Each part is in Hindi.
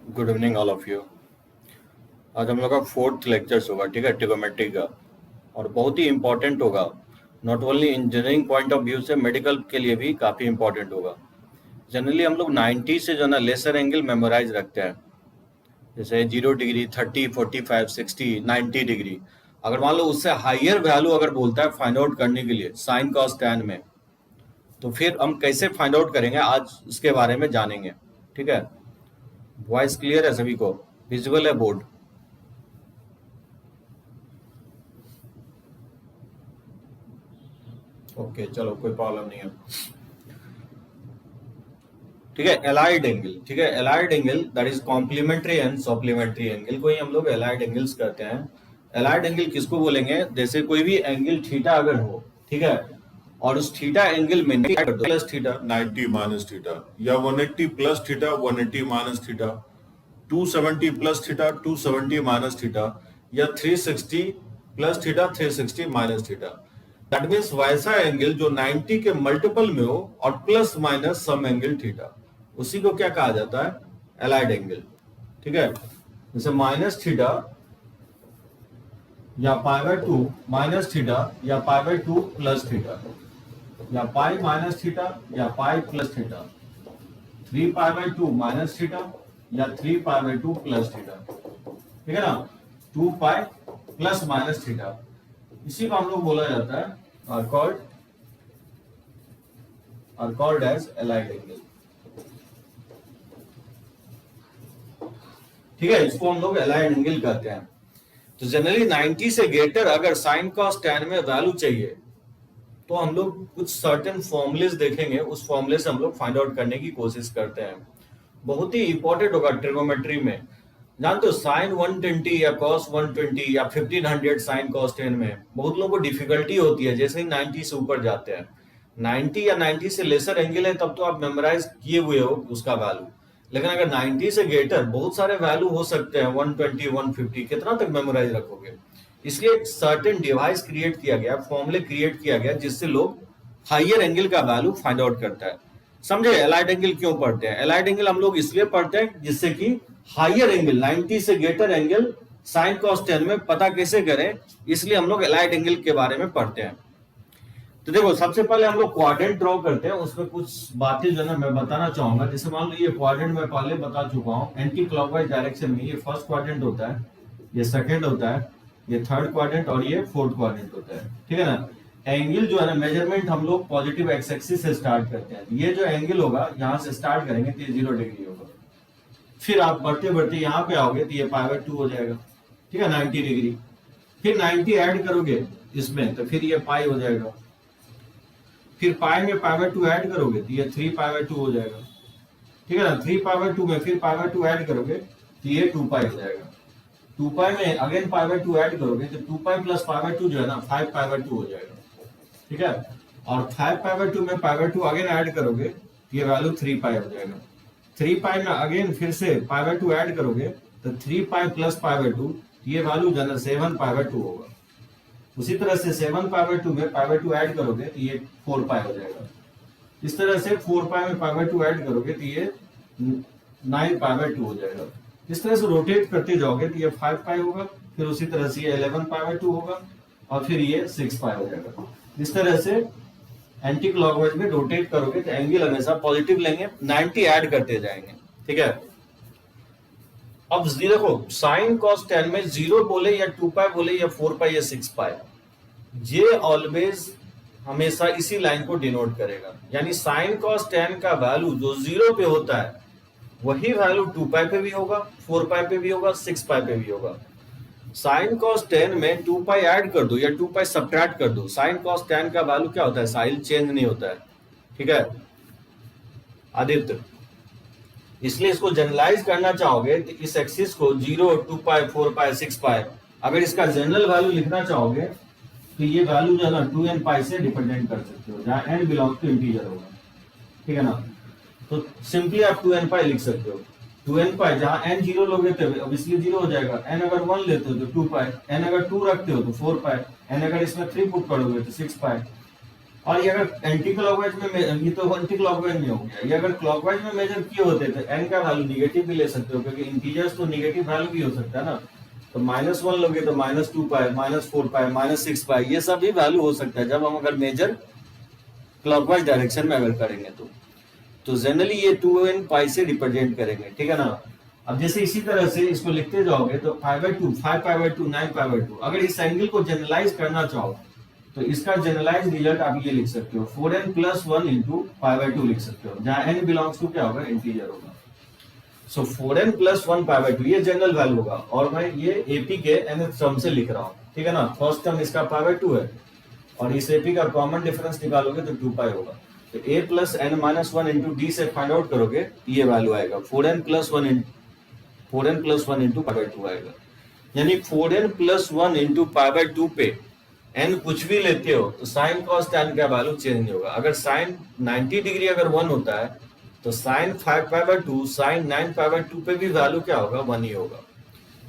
Good evening all of you. आज हम लोग का फोर्थ लेक्चर्स होगा, ठीक है, ट्रिगोमेट्री का। और बहुत ही इंपॉर्टेंट होगा, not only engineering point of view से, मेडिकल के लिए भी काफ़ी इंपॉर्टेंट होगा। जनरली हम लोग 90 से जो ना लेसर एंगल मेमोराइज रखते हैं, जैसे 0 डिग्री, 30, 45, 60, 90 डिग्री। अगर मान लो उससे हाइयर वैल्यू अगर बोलता है फाइंड आउट करने के लिए साइन कॉस टैन में, तो फिर हम कैसे फाइंड आउट करेंगे, आज इसके बारे में जानेंगे। ठीक है, वॉइस क्लियर है सभी को? विजुअल है बोर्ड? ओके, चलो कोई प्रॉब्लम नहीं है। ठीक है, एलाइड एंगल, ठीक है, allied angle that is complementary and supplementary angle को ही हम लोग एलाइड एंगल्स कहते हैं। एलाइड एंगल किसको बोलेंगे? जैसे कोई भी एंगल थीटा अगर हो, ठीक है, और उस थीटा एंगल में प्लस थीटा 90 माइनस थीटा, या 180 plus theta 180 minus theta, 270 plus theta 270 minus theta, या 360 plus theta 360 minus theta. That means वैसा एंगल जो 90 के मल्टीपल में हो और प्लस माइनस सम एंगल थीटा, उसी को क्या कहा जाता है? Allied angle. ठीक है, जैसे माइनस थीटा या पाई बाय 2 माइनस थीटा या पाई बाय 2 प्लस थीटा, या पाई माइनस थीटा या पाई plus theta, 3 pi by 2 minus theta या 3 पाई बाय 2 प्लस थीटा। ठीक है ना, 2 पाई प्लस माइनस थीटा, इसी को हम लोग बोला जाता है are called as allied angle। ठीक है, इसको हम लोग allied angle कहते हैं। तो जनरली 90 से ग्रेटर अगर साइन कॉस टैन में वैल्यू चाहिए, तो हम लोग कुछ सर्टेन फॉर्मूलेस देखेंगे, उस फॉर्मूले से हम लोग फाइंड आउट करने की कोशिश करते हैं। बहुत ही इंपॉर्टेंट होगा ट्रिगोमेट्री में। जानते हो साइन 120 या कॉस 120 या 1500 साइन कॉस 10 में बहुत लोगों को डिफिकल्टी होती है जैसे ही 90 से ऊपर जाते हैं। 90 या 90 से लेसर एंगल है तब तो आप मेमोराइज किए हुए हो उसका वैल्यू, लेकिन अगर 90 से ग्रेटर बहुत सारे वैल्यू हो सकते हैं, 120, 150, कितना तक मेमोराइज रखोगे? इसलिए एक सर्टेन डिवाइस क्रिएट किया गया, फॉर्मूले क्रिएट किया गया, जिससे लोग हाइयर एंगल का वैल्यू फाइंड आउट करता है। समझे एलाइड एंगल क्यों पढ़ते हैं? एलाइड एंगल हम लोग इसलिए पढ़ते हैं जिससे कि हाइयर एंगल 90 से ग्रेटर एंगल साइन कॉस 10 में पता कैसे करें, इसलिए हम लोग एलाइड एंगल के बारे में पढ़ते हैं। तो देखो, सबसे पहले हम लोग क्वाड्रेंट ड्रॉ करते हैं, उसमें कुछ बातें जो है मैं बताना चाहूंगा। जैसे मान लो ये क्वाड्रेंट मैं पहले बता चुका हूँ, एंटी क्लॉकवाइज डायरेक्शन में ये फर्स्ट क्वाड्रेंट होता है, ये सेकंड होता है, ये थर्ड क्वाड्रेंट और ये फोर्थ क्वाड्रेंट होता है। ठीक है ना, एंगल जो है ना मेजरमेंट हम लोग पॉजिटिव एक्स एक्सिस से स्टार्ट करते हैं। ये जो एंगल होगा यहाँ से स्टार्ट करेंगे तो ये 0 डिग्री होगा, फिर आप बढ़ते बढ़ते यहाँ पे आओगे तो ये पाई बाय 2 हो जाएगा। ठीक है, 90 डिग्री, फिर 90 ऐड करोगे इसमें तो फिर ये पाई हो जाएगा, फिर पाई में पाई बाय 2 ऐड करोगे तो ये 3 पाई बाय 2 हो जाएगा। ठीक है ना, 3 पाई बाय 2 में फिर पाई बाय 2 ऐड करोगे तो ये 2 पाई हो जाएगा। 2 पाई में अगेन पाई बाय 2 ऐड करोगे तो 2 पाई प्लस पाई बाय 2 जो है ना 5 पाई बाय 2 हो जाएगा। ठीक है, और 5 पाई बाय 2 में पाई बाय 2 अगेन ऐड करोगे तो ये वैल्यू 3 पाई हो जाएगा। 3 पाई में अगेन फिर से पाई बाय 2 ऐड करोगे तो 3 पाई प्लस पाई बाय 2, ये वैल्यू जो है 7 पाई बाय 2 होगा। उसी तरह से 7 पाई बाय 2 में पाई बाय 2 ऐड करोगे तो ये 4 पाई हो जाएगा। इस तरह से 4 पाई में पाई बाय 2 ऐड करोगे तो ये 9 पाई बाय 2 हो जाएगा। इस तरह से रोटेट करते जाओगे तो ये 5 पाई होगा, फिर उसी तरह से ये 11 पाई बाय 2 होगा, और फिर ये 6 पाई हो जाएगा। इस तरह से एंटी क्लॉकवाइज में रोटेट करोगे तो एंगल हमेशा पॉजिटिव लेंगे, 90 ऐड करते जाएंगे। ठीक है, अब देखो साइन कॉस 10 में 0 बोले या 2 पाई बोले या 4 पाई या 6 पाई, ये ऑलवेज हमेशा इसी लाइन को डिनोट करेगा। यानी साइन कॉस 10 का वैल्यू जो 0 पे होता है वही वैल्यू 2 पाई पे भी होगा, 4 पाई पे भी होगा, 6 पाई पे भी होगा। साइन कॉस 10 में 2 पाई ऐड कर दो या 2 पाई सब्ट्रैक्ट कर दो, साइन कॉस 10 का वैल्यू क्या होता है? साइन चेंज नहीं होता है। ठीक है आदित्य, इसलिए इसको जनरलाइज करना चाहोगे तो इस एक्सिस को 0, 2 पाई, 4 पाई, 6 पाई, अगर इसका जनरल वैल्यू लिखना चाहोगे तो ये वैल्यू जो है ना 2n पाई से डिपेंडेंट कर सकते हो, जहां n बिलोंग टू इंटीजर होगा। ठीक है ना, तो सिंपली आप 2n पाई लिख सकते हो। 2n पाई जहां n 0 लोगे तो ऑब्वियसली 0 हो जाएगा, n अगर 1 लेते हो तो 2 पाई, n अगर 2 रखते हो तो 4 पाई, n अगर इसमें 3 पुट करोगे तो 6 पाई। और ये अगर एंटी क्लॉकवाइज में, ये तो एंटी क्लॉकवाइज में हो गया, ये अगर क्लॉकवाइज में मेजर किए होते तो एन का वैल्यू निगेटिव भी ले सकते हो, क्योंकि इंटीजर्स तो निगेटिव वैल्यू भी हो सकता है ना। तो -1 लोगे तो -2 पाए, -4 पाए, -6 पाए, ये सब भी वैल्यू हो सकता है जब हम अगर मेजर क्लॉकवाइज डायरेक्शन में अगर करेंगे तो जनरली ये 2n पाई से रिप्रेजेंट करेंगे, ठीक है ना। अब जैसे इसी तरह से इसको लिखते जाओगे तो 5/2, 5π/2, 9π/2, अगर इस एंगल को जनरलाइज करना चाहो तो इसका जनरलाइज रिजल्ट आप ये लिख सकते हो 4n+1 इंटू π/2 लिख सकते हो, जहां n बिलोंग्स टू क्या होगा, इंटीजर होगा। सो 4n+1 π/2 ये जनरल वैल्यू होगा, और मैं ये एपी के nth टर्म से लिख रहा हूँ, ठीक है ना। फर्स्ट टर्म इसका π/2 है, और इस एपी का कॉमन डिफरेंस निकालोगे तो 2π होगा। तो a+n-1 इंटू डी से फाइंड आउट करोगे ये वैल्यू आएगा 4n+1 इंटू π/2 आएगा। यानी 4n+1 इंटू π/2 पे n कुछ भी लेते हो तो साइन कॉस टैन का वैल्यू चेंज नहीं होगा। अगर साइन 90 डिग्री अगर 1 होता है तो साइन 5π/2, साइन 9π/2 पे भी वैल्यू क्या होगा, 1 ही होगा।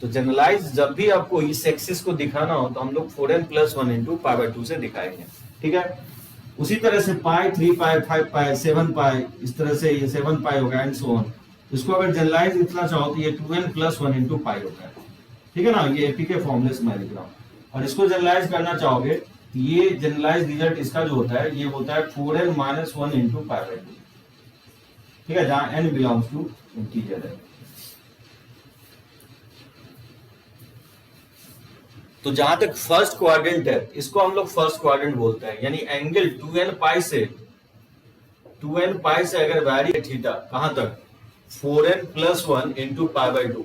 तो जनरलाइज जब भी आपको इस एक्सिस को दिखाना हो तो हम लोग 4n+1 इंटू π/2 से दिखाएंगे, ठीक है। उसी तरह से पाई, 3π, 5π, 7π, इस तरह से ये 7π होगा एंड सो ऑन। इसको अगर जनरलाइज लिखना चाहो तो ये 2n+1 इंटू पाई होता है, ठीक है ना। ये एपी के फॉर्मूले से मैं लिख रहा हूँ। और इसको जनरलाइज करना चाहोगे तो ये जनरलाइज रिजल्ट इसका जो होता है ये होता है 4n-1 इंटू π/2, ठीक है, जहां n बिलोंग्स टू इंटीजर है। तो जहां तक फर्स्ट क्वाड्रेंट है इसको हम लोग फर्स्ट क्वाड्रेंट बोलते हैं, यानी एंगल 2n पाई से अगर वैरी है थीटा कहां तक, 4n+1 इंटू π/2,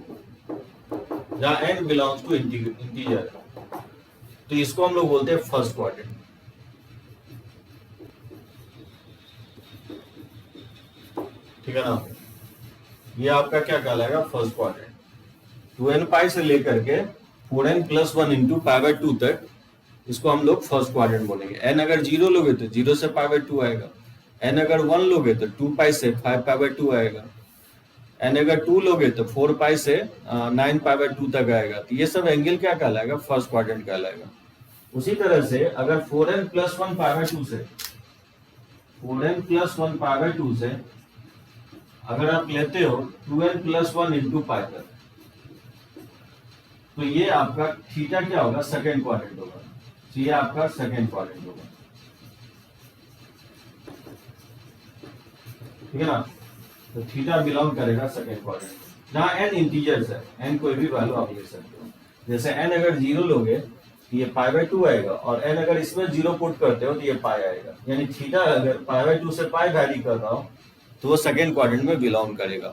जहां n बिलोंग्स टू इंटीजर, तो इसको हम लोग बोलते हैं फर्स्ट क्वाड्रेंट, ठीक है ना। ये आपका क्या कहलाएगा, फर्स्ट क्वाड्रेंट। 2n पाई से लेकर के 4n+1 इंटू π/2 तक इसको हम लोग फर्स्ट क्वाड्रेंट बोलेंगे। n अगर 0 लोगे तो 0 से π/2 आएगा, n अगर 1 लोगे तो 2π से 5π/2 आएगा, n अगर 2 लोगे तो 4π से 9π/2 तक आएगा। तो ये सब एंगल क्या कहलाएगा, फर्स्ट क्वाड्रेंट कहलाएगा। उसी तरह से अगर 4n+1 π/2 से, 4n+1 π/2 से अगर आप लेते हो 2n+1 इंटू पाई तक, तो ये आपका थीटा क्या होगा, सेकेंड क्वाड्रेंट होगा। तो ये आपका सेकेंड क्वाड्रेंट होगा, ठीक है ना। तो थीटा बिलोंग करेगा सेकेंड क्वाड्रेंट, जहां n इंटीजर्स है, n कोई भी वैल्यू आप ले सकते हो। जैसे n अगर 0 लोगे तो ये π/2 आएगा, और n अगर इसमें 0 पुट करते हो तो ये पाई आएगा। यानी थीटा अगर π/2 से पाई वैरी कर रहा हो तो वो सेकेंड क्वाड्रेंट में बिलोंग करेगा।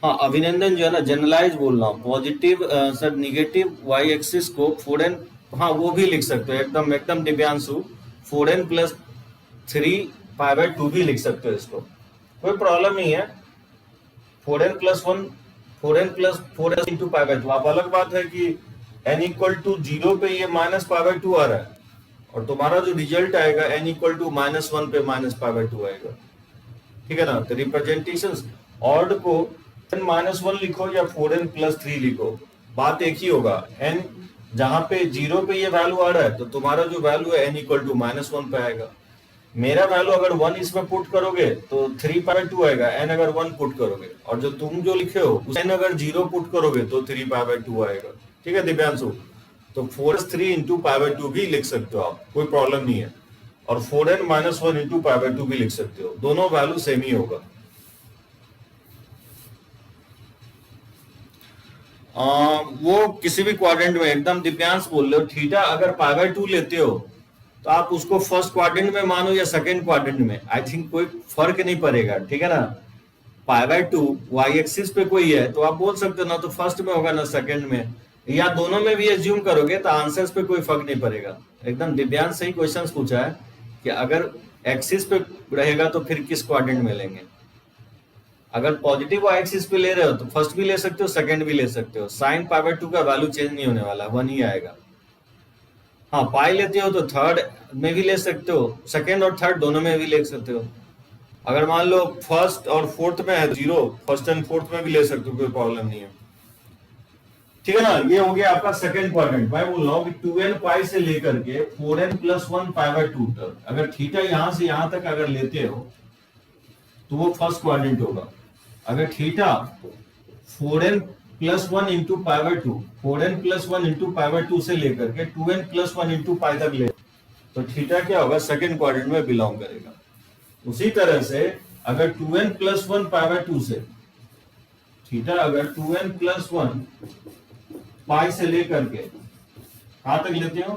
हाँ, अभिनंदन जो है ना जनरलाइज बोल रहा हूँ, positive sir negative y axis को 4n, हाँ वो भी लिख सकते हो, एकदम एकदम दिव्यांशु 4n+3 π/2 भी लिख सकते हो, इसको कोई प्रॉब्लम नहीं है। 4n+1 4n+4 इंटू π/2, आप अलग बात है कि n=0 पे ये -π/2 आ रहा है, और तुम्हारा जो रिजल्ट आएगा n=-1 पे -π/2 आएगा, ठीक है ना। तो रिप्रेजेंटेशंस ऑड को n-1 लिखो या 4n+3 लिखो, बात एक ही होगा। n जहां पे 0 पे ये वैल्यू आ रहा है तो तुम्हारा जो वैल्यू है n=-1 पे आएगा। मेरा वैल्यू अगर 1 इसमें पुट करोगे तो 3π/2 आएगा, n अगर 1 पुट करोगे, और जो तुम जो लिखे हो उस n अगर 0 पुट करोगे तो 3π/2 आएगा, ठीक है दिव्यांशु। तो 4n3 इंटू π/2 भी लिख सकते हो आप, कोई प्रॉब्लम नहीं है। और 4n-1 इंटू π/2 भी लिख सकते हो, दोनों वैल्यू सेम ही होगा। वो किसी भी क्वाड्रेंट में एकदम दिव्यांश बोल रहे हो, थीटा अगर π/2 लेते हो तो आप उसको फर्स्ट क्वाड्रेंट में मानो या सेकंड क्वाड्रेंट में, आई थिंक कोई फर्क नहीं पड़ेगा, ठीक है ना। π/2 वाई एक्सिस पे कोई है तो आप बोल सकते हो ना तो फर्स्ट में होगा ना सेकंड में, या दोनों में भी एज्यूम करोगे तो आंसर्स पे कोई फर्क नहीं पड़ेगा। एकदम दिव्यांश सही क्वेश्चन पूछा है कि अगर एक्सिस पे रहेगा तो फिर किस क्वाड्रेंट में लेंगे। अगर पॉजिटिव वाई एक्सिस पे ले रहे हो तो फर्स्ट भी ले सकते हो, सेकंड भी ले सकते हो। साइन π/2 का वैल्यू चेंज नहीं होने वाला, 1 ही आएगा। हाँ, पाई लेते हो तो थर्ड में भी ले सकते हो, सेकंड और थर्ड दोनों में भी ले सकते हो। अगर मान लो फर्स्ट और फोर्थ में है 0, फर्स्ट एंड फोर्थ में भी ले सकते हो, कोई प्रॉब्लम नहीं है। ठीक है ना। ये हो गया आपका सेकंड क्वाड्रेंट। मैं बोल रहा हूँ कि 2n पाई से लेकर के 4n प्लस 1 पाई बाय 2 तक, अगर थीटा यहां से यहां तक अगर लेते हो तो वो फर्स्ट क्वाड्रेंट होगा। अगर theta 4n plus 1 into pi by 2, 4n plus 1 into pi by 2 से लेकर के 2n प्लस 1 इंटू पाई तक ले, तो थीटा क्या होगा, सेकंड क्वाड्रेंट में बिलोंग करेगा। उसी तरह से अगर 2n प्लस 1 पाई बाय 2 से थीटा, अगर 2n प्लस 1 पाई से लेकर के कहां तक लेते हो,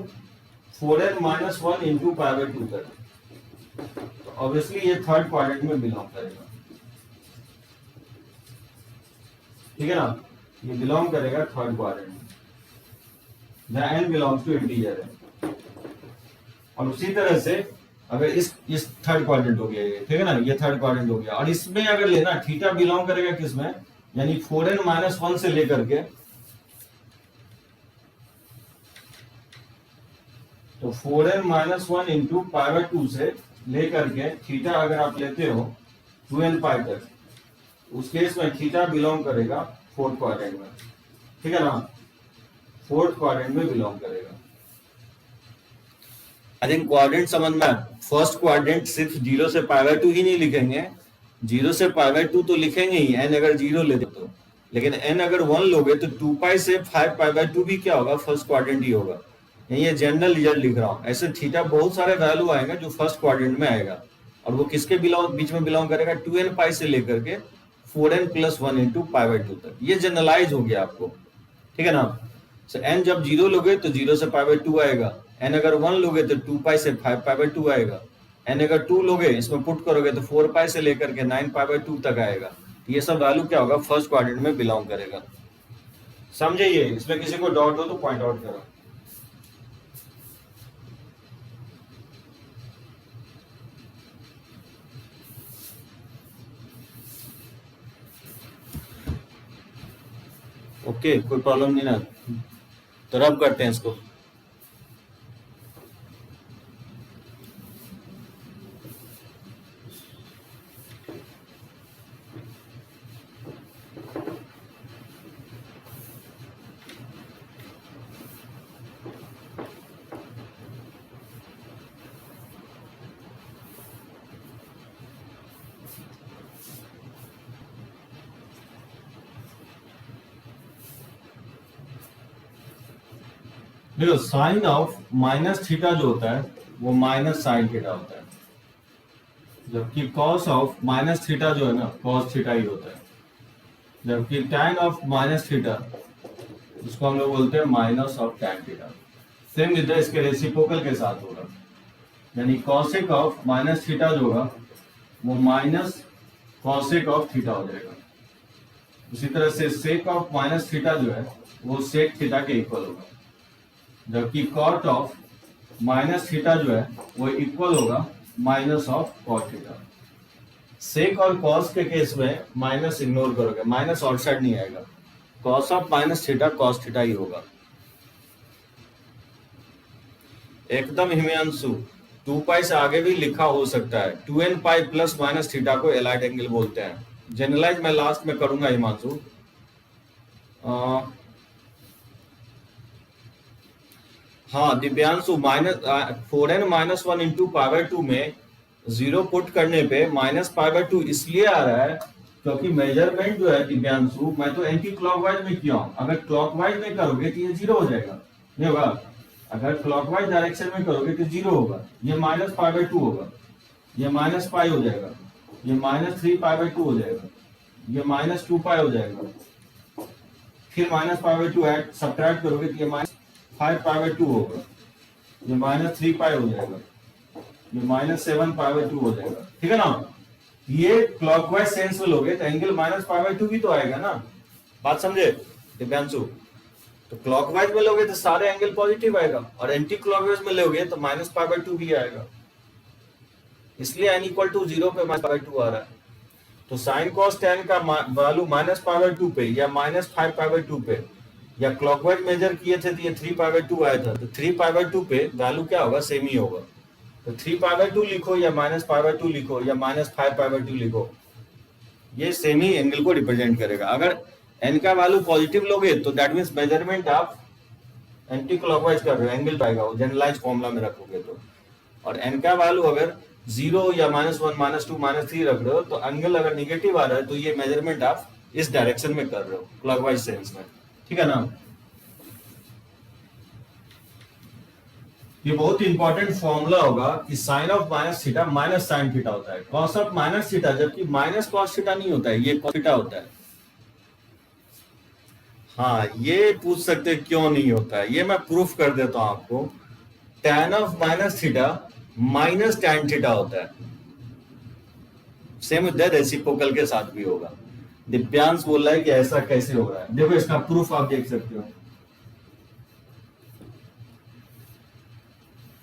4n minus 1 into pi by 2 तक, तो ऑब्वियसली ये थर्ड क्वाड्रेंट में बिलोंग करेगा। ठीक है ना, ये बिलोंग करेगा थर्ड क्वाड्रेंट में, जहां n बिलोंग्स टू इंटीजर है। और उसी तरह से अगर इस थर्ड क्वाड्रेंट हो गया ये, ठीक है ना, ये थर्ड क्वाड्रेंट हो गया। और इसमें अगर लेना, थीटा बिलोंग करेगा किसमें, यानी 4n माइनस 1 से लेकर के, तो 4n minus 1 into pi by 2 से लेकर के थीटा अगर आप लेते हो 2n पाई तक, उस केस में थीटा बिलोंग करेगा फोर्थ क्वाड्रेंट में। ठीक है ना, फोर्थ क्वाड्रेंट में बिलोंग करेगा। आई थिंक क्वाड्रेंट समझ में। फर्स्ट क्वाड्रेंट सिर्फ 0 से पाई बाय 2 ही नहीं लिखेंगे, 0 से पाई बाय 2 तो लिखेंगे ही, n अगर 0 लेते तो, लेकिन n अगर 1 लोगे तो 2 पाई से 5 पाई बाय 2 भी क्या होगा, फर्स्ट क्वाड्रेंट ही होगा। ये जनरल रिजल्ट लिख रहा हूं। ऐसे थीटा बहुत सारे वैल्यू आएगा जो फर्स्ट क्वाड्रेंट में आएगा, और वो किसके बीच में बिलोंग करेगा, 2n पाई से लेकर के 4n plus 1 into pi by 2 तक। ये जनरलाइज हो गया आपको। ठीक है ना, so n जब 0 लोगे तो 0 से पाई बाय 2 आएगा, n अगर 1 लोगे तो 2 पाई से 5 पाई बाय 2 आएगा, n अगर 2 लोगे इसमें पुट करोगे तो 4 पाई से लेकर के 9 पाई बाय 2 तक आएगा। ये सब वैल्यू क्या होगा, फर्स्ट क्वाड्रेंट में बिलोंग करेगा। समझे ये? इसमें किसी को डाउट हो तो पॉइंट आउट करो। ओके, कोई प्रॉब्लम नहीं ना, तो रब करते हैं इसको। देखो, साइन ऑफ माइनस थीटा जो होता है वो माइनस साइन थीटा होता है, जबकि कॉस ऑफ माइनस थीटा जो है ना, कॉस थीटा ही होता है। जबकि टैन ऑफ माइनस थीटा, इसको हम लोग बोलते हैं minus of tan theta. Same with इसके रेसिप्रोकल के साथ होगा, यानी कॉसेक ऑफ माइनस थीटा जो होगा वो माइनस कॉसेक ऑफ थीटा हो जाएगा। उसी तरह से सेक ऑफ माइनस थीटा जो है वो सेक थीटा के इक्वल होगा, जबकि कॉट ऑफ माइनस थीटा जो है वो इक्वल होगा minus of cot theta. Sec और कॉस के केस में माइनस इग्नोर करोगे, माइनस आउटसाइड नहीं आएगा, cos of minus theta cos theta ही होगा। एकदम हिमांशु, 2 पाई से आगे भी लिखा हो सकता है, 2n pi plus minus theta को एलाइड एंगल बोलते हैं। जनरलाइज मैं लास्ट में करूंगा हिमांशु। हाँ Divyanshu, minus 4n minus 1 into pi by 2 में 0 पुट करने पे माइनस पाई बाय 2 इसलिए आ रहा है क्योंकि मेजरमेंट जो है दिव्यांशु, मैं तो एंटी क्लॉकवाइज में किया हूं। अगर क्लॉकवाइज में करोगे तो ये 0 हो जाएगा, नहीं होगा। अगर क्लॉकवाइज डायरेक्शन में करोगे तो 0 होगा, ये माइनस पाई बाय 2 होगा, ये माइनस पाई हो जाएगा, ये माइनस 3 पाई बाय 2 हो जाएगा, ये माइनस 2 पाई हो जाएगा, फिर minus pi by 2 add subtract करोगे तो ये माइनस 5 पाई बाय 2 होगा, ये माइनस 3 पाई हो जाएगा, ये माइनस 7 पाई बाय 2 हो जाएगा। ठीक है ना, ये क्लॉकवाइज सेंस में लोगे तो एंगल माइनस पाई बाय 2 भी तो आएगा ना, बात समझे दिव्यांशु? तो क्लॉकवाइज में लोगे तो सारे एंगल पॉजिटिव आएगा, और एंटी क्लॉकवाइज में लोगे तो माइनस पाई बाय 2 भी आएगा, इसलिए n इक्वल टू 0 पे माइनस पाई बाय 2 आ रहा है। तो साइन कॉस टैन का वैल्यू माइनस पाई बाय 2 पे या माइनस 5 पाई बाय 2 पे, या क्लॉकवाइज मेजर किए थे तो ये 3 पाई बाय 2 आया था, तो 3 पाई बाय 2 पे वैल्यू क्या होगा, सेम ही होगा। तो 3 पाई बाय 2 लिखो या माइनस पाई बाय 2 लिखो या माइनस 5 पाई बाय 2 लिखो, ये सेम ही एंगल को रिप्रेजेंट करेगा। अगर एन का वैल्यू पॉजिटिव लोगे तो दैट मीन्स मेजरमेंट आप एंटी क्लॉकवाइज कर रहे हो, एंगल पाएगा वो जनरलाइज फॉर्मूला में रखोगे तो। और एन का वैल्यू अगर 0 या -1 -2 -3 रख रहे हो तो एंगल अगर निगेटिव आ रहा है तो ये मेजरमेंट आप इस डायरेक्शन में कर रहे हो, क्लॉकवाइज सेंस में, ठीक है ना। ये बहुत ही इंपॉर्टेंट फॉर्मूला होगा कि sine of minus theta minus sine theta होता है, कॉस ऑफ माइनस थीटा, जबकि माइनस कॉस थीटा नहीं होता है, ये कॉस थीटा होता है। हाँ, ये पूछ सकते हैं क्यों नहीं होता है, ये मैं प्रूफ कर देता हूं आपको। tan of minus theta minus tan theta होता है, सेम इधर रेसिप्रोकल के साथ भी होगा। दिव्यांश बोल रहा है कि ऐसा कैसे हो रहा है, देखो इसका प्रूफ आप देख सकते हो।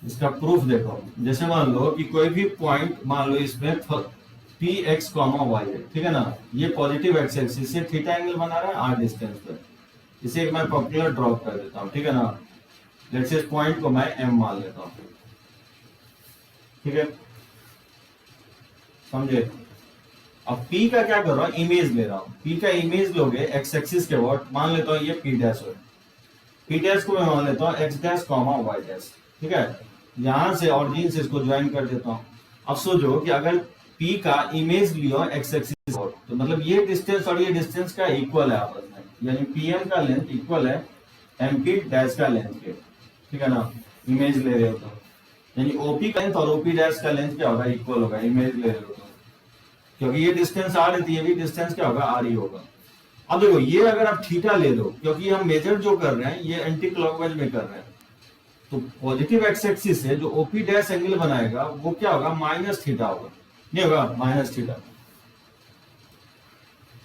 इसका प्रूफ देखो, जैसे मान लो कि कोई भी पॉइंट मान लो इसमें पी एक्स कॉमा वाई है, ठीक है ना, ये पॉजिटिव एक्स एक्सिस से थीटा एंगल बना रहा है आर डिस्टेंस पर। इसे मैं पॉपुलर ड्रॉप कर देता हूं, ठीक है ना। लेट्स से इस पॉइंट को मैं एम मान लेता हूं, ठीक है, समझे। अब P का क्या कर रहा हूं, इमेज ले रहा हूं। P का इमेज लोगे एक्स एक्सिस के वर्ड, मान लेता हूं ये P डैश है, P डैश को मैं मान लेता हूं x dash comma y dash, ठीक है। यहां से ऑरिजिन से इसको ज्वाइन कर देता हूं। अब सोचो कि अगर P का इमेज लियो एक्स एक्सिस वर्ड, तो मतलब ये डिस्टेंस और ये डिस्टेंस का इक्वल है आपस में, यानी PM का लेंथ इक्वल है MP डैश का लेंथ के, ठीक है ना, इमेज ले रहे हो तो। यानी OP का लेंथ और OP डैश का लेंथ क्या होगा, इक्वल होगा, इमेज ले रहे हो तो। क्योंकि ये डिस्टेंस आर है तो ये भी डिस्टेंस क्या होगा, आर ही होगा। अब देखो ये अगर आप थीटा ले दो, क्योंकि हम मेजर जो कर रहे हैं ये एंटी क्लॉकवाइज में कर रहे हैं, तो पॉजिटिव एक्स एक्सिस से जो ओपी डैश एंगल बनाएगा वो क्या होगा, माइनस थीटा होगा, नहीं होगा माइनस थीटा।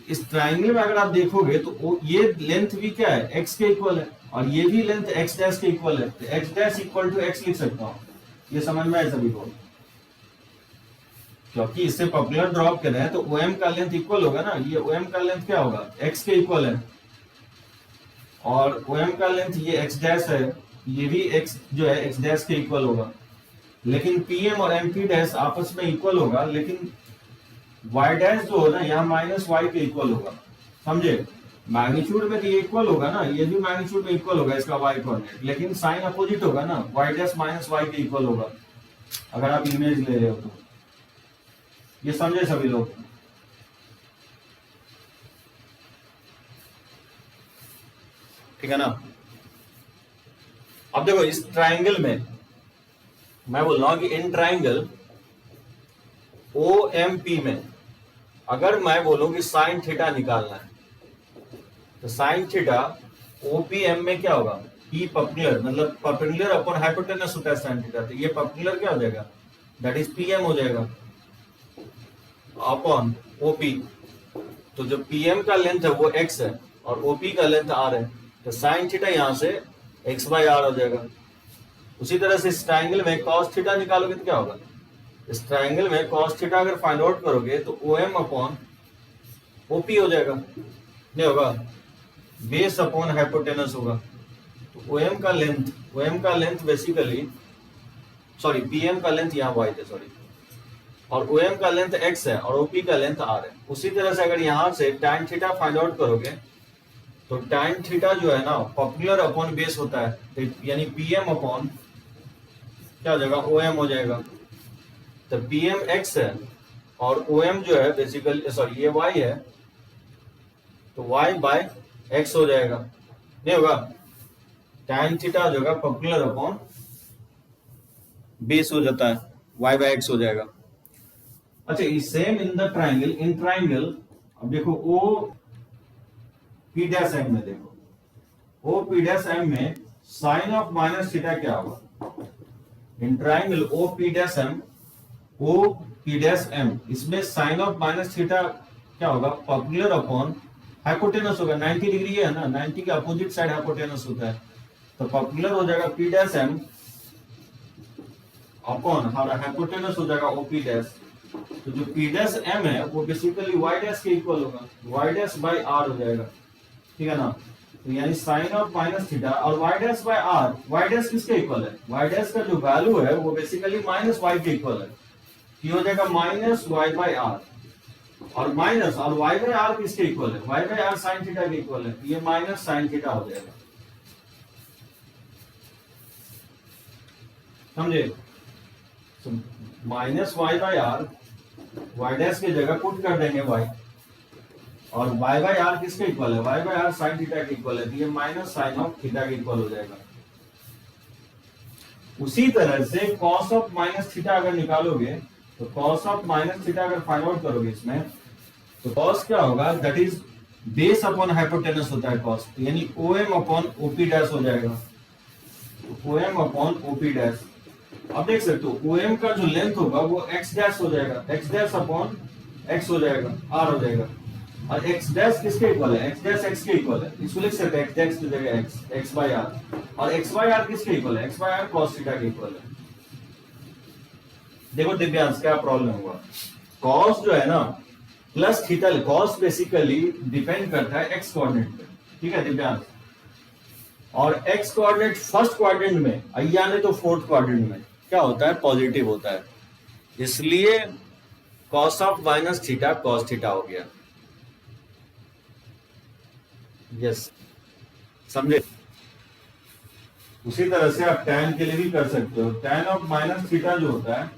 इस ट्राइंगल में अगर आप देखोगे तो ये लेंथ भी क्या है, एक्स के इक्वल है, और ये भी लेंथ एक्स डैश के इक्वल है, तो x dash equal to x लिख सकता हूं। ये समझ में आया सभी को, क्योंकि इससे पॉपुलर ड्रॉप कर रहे हैं तो OM का लेंथ इक्वल होगा ना, ये OM का लेंथ क्या होगा, x के इक्वल है, और OM का लेंथ ये x डैश है, ये भी x जो है x डैश के इक्वल होगा। लेकिन PM और MP डैश आपस में इक्वल होगा, लेकिन y डैश जो है ना यहाँ माइनस y के इक्वल होगा, समझे। मैग्नीट्यूड में तो ये इक्वल होगा ना, ये भी मैग्नीट्यूड में इक्वल होगा इसका y कोऑर्डिनेट, लेकिन साइन अपोजिट होगा ना, y डैश माइनस y के इक्वल होगा अगर आप इमेज ले रहे हो तो। ये समझे सभी लोग, ठीक है ना। अब देखो इस ट्राइंगल में मैं बोल रहा हूं कि इन ट्राइंगल OMP में अगर मैं बोलूं कि साइन थीटा निकालना है, तो साइन थीटा OPM में क्या होगा, P परपेंडिकुलर, मतलब परपेंडिकुलर अपॉन हाइपोटेनस होता है साइन थीटा, तो ये परपेंडिकुलर क्या हो जाएगा, दैट इज PM हो जाएगा अपॉन OP। तो जो PM का लेंथ है वो x है और OP का लेंथ r है, तो साइन थीटा यहां से x/r हो जाएगा। उसी तरह से इस ट्राइंगल में cos थीटा निकालोगे तो क्या होगा, इस ट्राइंगल में cos थीटा अगर फाइंड आउट करोगे तो OM अपॉन OP हो जाएगा, नहीं होगा, बेस अपॉन हाइपोटेनस होगा। तो OM का लेंथ बेसिकली, सॉरी PM का लेंथ यहाँ y है, सॉरी, और OM का लेंथ x है और OP का लेंथ r है। उसी तरह से अगर यहां से tan थीटा फाइंड आउट करोगे तो tan थीटा जो है ना पॉपुलर अपॉन बेस होता है, तो यानी PM अपॉन क्या हो जाएगा, OM हो जाएगा। तो PM x है और OM जो है बेसिकली, सॉरी ये y है, तो y बाय x हो जाएगा, नहीं होगा, tan थीटा जो होगा पॉपुलर अपॉन बेस हो जाता है, y बाय x हो जाएगा। अच्छा, same in the triangle, in triangle अब देखो OP डैश M में, देखो OP डैश M में साइन ऑफ माइनस थीटा क्या होगा, in triangle OP dash M, इसमें साइन ऑफ माइनस थीटा क्या होगा, पॉपुलर अपॉन हाइपोटेनस होगा, 90 डिग्री है ना, 90 के अपोजिट साइड हाइपोटेनस होता है, तो पॉपुलर हो जाएगा P dash M upon hypotenuse हो जाएगा OP डैश। तो जो P डैश M है वो बेसिकली y डैश के इक्वल होगा, y डैश बाय r हो जाएगा, ठीक है ना। तो यानी साइन ऑफ माइनस थीटा और y dash by r, y dash किसके इक्वल है, y डैश का जो वैल्यू है वो बेसिकली माइनस y के इक्वल है, ये हो जाएगा माइनस y बाय r। और माइनस, और वाई बाय आर किसके इक्वल है? Y by r sine theta के इक्वल है, ये माइनस साइन थीटा हो जाएगा, समझे? तो minus y by r, y dash की जगह पुट कर देंगे वाई, और वाई बाय आर किसके इक्वल है? Y by r sine theta के इक्वल है, तो ये माइनस साइन ऑफ थीटा के इक्वल हो जाएगा। उसी तरह से कॉस ऑफ माइनस थीटा अगर निकालोगे, तो कॉस ऑफ माइनस थीटा अगर फाइंड आउट करोगे इसमें, तो कॉस क्या होगा? That is base upon hypotenuse होता है कॉस, यानी ओएम अपॉन ओपी डैश हो जाएगा, ओएम अपॉन ओपी डैश। अब देख सकते हो ओएम का जो लेंथ होगा वो एक्स डैश हो जाएगा, एक्स डैश अपॉन एक्स हो जाएगा, आर हो जाएगा, और एक्स डैश किसके इक्वल है? एक्स डैश एक्स के इक्वल है, इसको लिख सकते हैं एक्स डैश की जगह एक्स, एक्स बाय आर, और एक्स बाय आर किसके इक्वल है? X by r cos theta के इक्वल है। देखो दिव्यांश क्या प्रॉब्लम हुआ, कॉस जो है ना plus theta, cos basically depend करता है एक्स कोऑर्डिनेट पे, ठीक है दिव्यांश, और एक्स कोऑर्डिनेट फर्स्ट क्वाड्रेंट में, यानी तो फोर्थ क्वाड्रेंट में क्या होता है? पॉजिटिव होता है, इसलिए cos of minus theta cos theta हो गया। यस, समझे? उसी तरह से आप tan के लिए भी कर सकते हो, tan ऑफ माइनस थीटा जो होता है,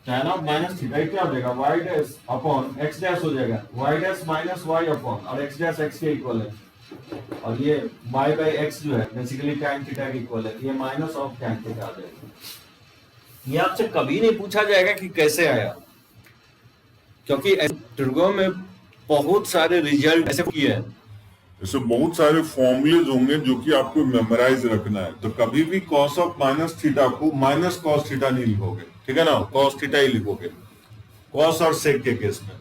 tan ऑफ माइनस थीटा क्या हो जाएगा? y dash upon x dash हो जाएगा, y dash minus y upon, और x डैश x के इक्वल है, और ये y बाय x जो है बेसिकली tan थीटा के इक्वल है, ये माइनस ऑफ tan थीटा आ जाएगा। ये आपसे कभी नहीं पूछा जाएगा कि कैसे आया, क्योंकि ट्रिगो में बहुत सारे रिजल्ट ऐसे किए हैं, ऐसे बहुत सारे फॉर्मूलेज होंगे जो कि आपको मेमोराइज रखना है। तो कभी भी कॉस ऑफ माइनस थीटा को माइनस कॉस थीटा नहीं लिखोगे, ठीक है ना, कॉस थीटा ही लिखोगे कॉस और सेक के केस में,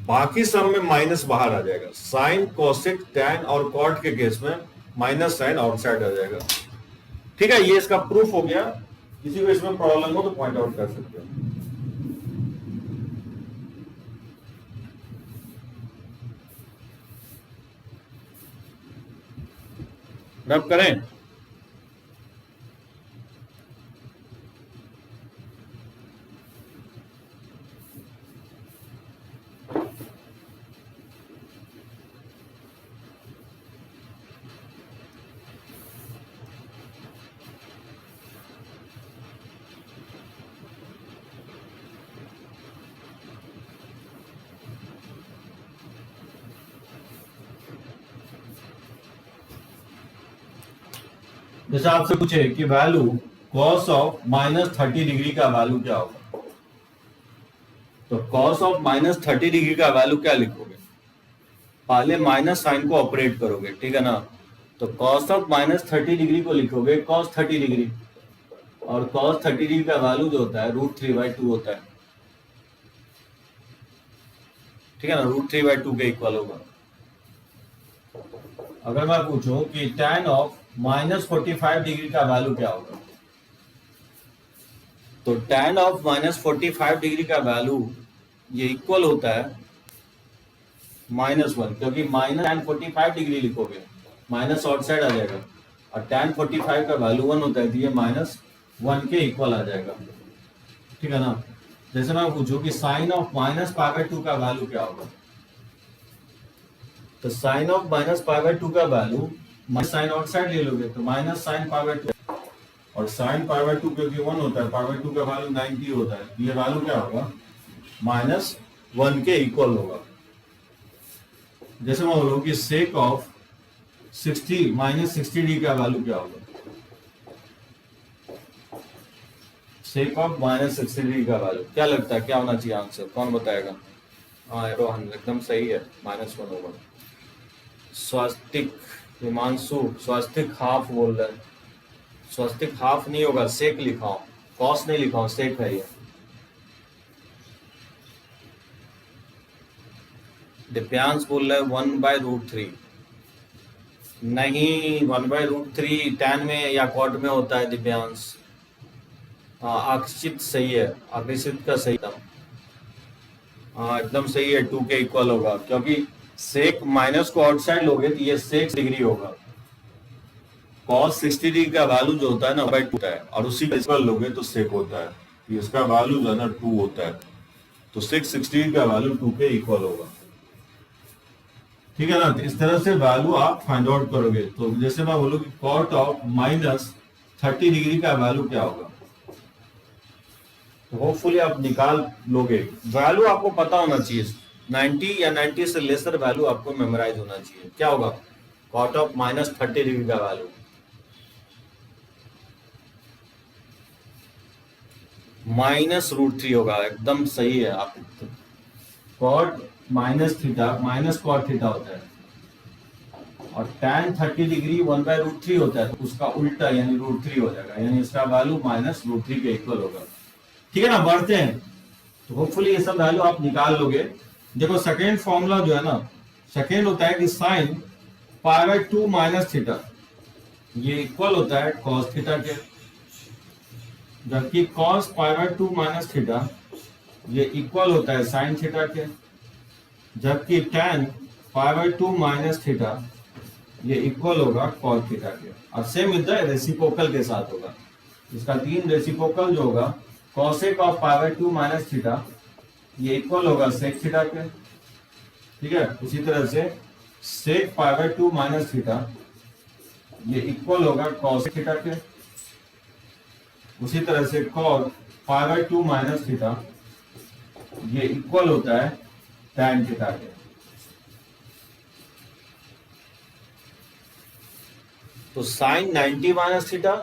बाकी सब में माइनस बाहर आ जाएगा, साइन कोसेक टैन और कॉट के केस में माइनस साइन आउटसाइड आ जाएगा, ठीक है। ये इसका प्रूफ हो गया, किसी को इसमें प्रॉब्लम हो तो पॉइंट आउट कर सकते हो। रब करें, जैसे आपसे पूछे कि value cos of minus 30 degree का वैल्यू क्या होगा, तो कॉस ऑफ माइनस 30 डिग्री का वैल्यू क्या लिखोगे? पहले माइनस साइन को ऑपरेट करोगे, ठीक है ना, तो कॉस ऑफ माइनस 30 डिग्री को लिखोगे कॉस 30 डिग्री, और कॉस 30 डिग्री का वैल्यू जो होता है √3/2 होता है, ठीक है ना, √3/2 के इक्वल होगा। अगर मैं पूछूं कि tan ऑफ माइनस 45 डिग्री का वैल्यू क्या होगा, तो tan ऑफ माइनस 45 डिग्री का वैल्यू ये इक्वल होता है -1, क्योंकि माइनस tan 45 डिग्री लिखोगे माइनस आउटसाइड आ जाएगा, और tan 45 का वैल्यू 1 होता है, तो ये -1 के इक्वल आ जाएगा, ठीक है ना। जैसे मैं पूछूं कि साइन ऑफ माइनस π/2 का वैल्यू क्या होगा, तो साइन ऑफ माइनस π/2 का वैल्यू साइन आउटसाइड ले लोगे तो माइनस साइन π/2, और साइन π/2 क्योंकि 1 होता है, π/2 का वैल्यू 90 होता है, ये वैल्यू क्या होगा? -1 के इक्वल होगा। जैसे मैं बोलूं कि सेक ऑफ 60 -60 का वैल्यू क्या होगा, सेक ऑफ -60 का वैल्यू क्या लगता है, क्या होना चाहिए आंसर, कौन बताएगा? हाँ रोहन एकदम सही है, -1 होगा। स्वास्तिक, हिमांशु स्वास्तिक हाफ बोल रहे हैं, स्वास्तिक हाफ नहीं होगा, सेक लिखा हूं, कॉस नहीं लिखा हूं, सेक है ये। दिव्यांश बोल रहे 1/√3, नहीं 1/√3 tan में या कॉट में होता है दिव्यांश। हाँ आकर्षित सही है, आकर्षित का सही था, हाँ एकदम सही है, 2 के इक्वल होगा, क्योंकि सेक माइनस को आउटसाइड लोगे तो ये सेक डिग्री होगा, कॉस 60 डिग्री का वैल्यू जो होता है ना 2 होता है, और उसी का इक्वल लोगे तो सेक होता है, इसका वैल्यू जो है ना 2 होता है, तो 660 का वैल्यू 2 के इक्वल होगा। ठीक है ना, तो इस तरह से वैल्यू आप फाइंड आउट करोगे। तो जैसे मैं बोलूँ कि कॉट ऑफ -30 डिग्री का वैल्यू क्या होगा, तो होपफुली आप निकाल लोगे। वैल्यू आपको पता होना चाहिए, 90 या 90 से लेसर वैल्यू आपको मेमोराइज होना चाहिए। क्या होगा, कॉट ऑफ -30 डिग्री का वैल्यू -√3 होगा। एकदम सही है। आप कॉट माइनस कॉट थीटा होता है और tan 30 डिग्री 1/√3 होता है, तो उसका उल्टा यानी √3 हो जाएगा, यानी इसका वैल्यू -√3 के इक्वल होगा। ठीक है ना, बढ़ते हैं। तो होपफुली ये सब वैल्यू आप निकाल लोगे। देखो सेकेंड फॉर्मूला जो है ना, सेकेंड होता है कि साइन π/2 माइनस थीटा ये इक्वल होता है cos थीटा के, जबकि cos π/2 माइनस थीटा ये इक्वल होता है साइन थीटा के, जबकि tan π/2 माइनस थीटा ये इक्वल होगा cos थीटा के। और सेम इधर रेसिप्रोकल के साथ होगा। इसका 3 रेसिप्रोकल जो होगा cosec ऑफ π/2 माइनस थीटा ये इक्वल होगा sec थीटा के। ठीक है, उसी तरह से sec π/2 माइनस थीटा ये इक्वल होगा cos थीटा के। उसी तरह से cos π/2 माइनस थीटा ये इक्वल होता है tan थीटा के। तो साइन 90 माइनस थीटा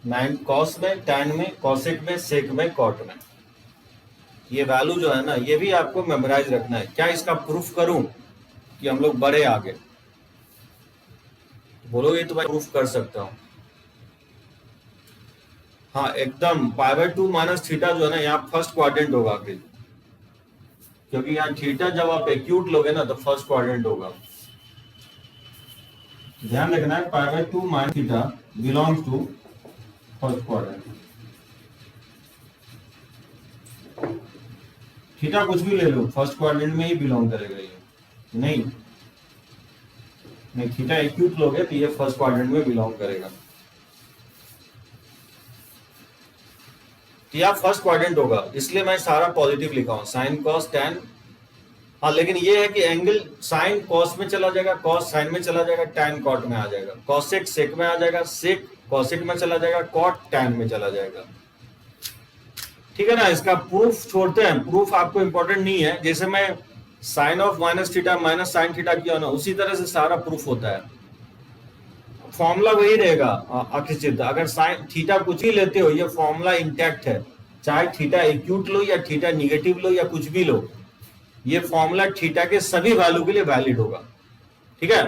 9 कॉस में, tan में, cosec में, sec में, cot में, ये वैल्यू जो है ना ये भी आपको मेमोराइज रखना है। क्या इसका प्रूफ करूं कि हम लोग बड़े आगे, बोलोगे तो मैं प्रूफ कर सकता हूं। हाँ एकदम, π/2 माइनस थीटा जो है ना यहाँ फर्स्ट क्वाड्रेंट होगा आखिर, क्योंकि यहाँ थीटा जब आप एक्यूट लोगे ना तो फर्स्ट क्वाड्रेंट होगा। ध्यान रखना है π/2 minus theta belongs to first quadrant. Theta कुछ भी ले लो फर्स्ट क्वाड्रेंट में ही बिलोंग करेगा ये, नहीं थीटा एक्यूट लोगे तो ये फर्स्ट क्वाड्रेंट में बिलोंग करेगा। तो यह फर्स्ट क्वाड्रेंट होगा, इसलिए मैं सारा पॉजिटिव लिखा हूं, साइन कॉस टैन। हाँ लेकिन ये है कि एंगल साइन कॉस में चला जाएगा, कॉस साइन में चला जाएगा, टैन कॉट में आ जाएगा, कॉसेक सेक में आ जाएगा, सेक कॉसेक में चला जाएगा, कॉट टैन में चला जाएगा। ठीक है ना, इसका प्रूफ छोड़ते हैं। प्रूफ आपको इंपॉर्टेंट नहीं है। जैसे मैं sine of minus theta minus sine theta किया ना, उसी तरह से सारा प्रूफ होता है। फॉर्मूला वही रहेगा अखिचित। अगर साइन थीटा कुछ ही लेते हो, ये फॉर्मूला इंटैक्ट है, चाहे थीटा एक्यूट लो या थीटा निगेटिव लो या कुछ भी लो, ये फॉर्मूला थीटा के सभी वैल्यू के लिए वैलिड होगा। ठीक है,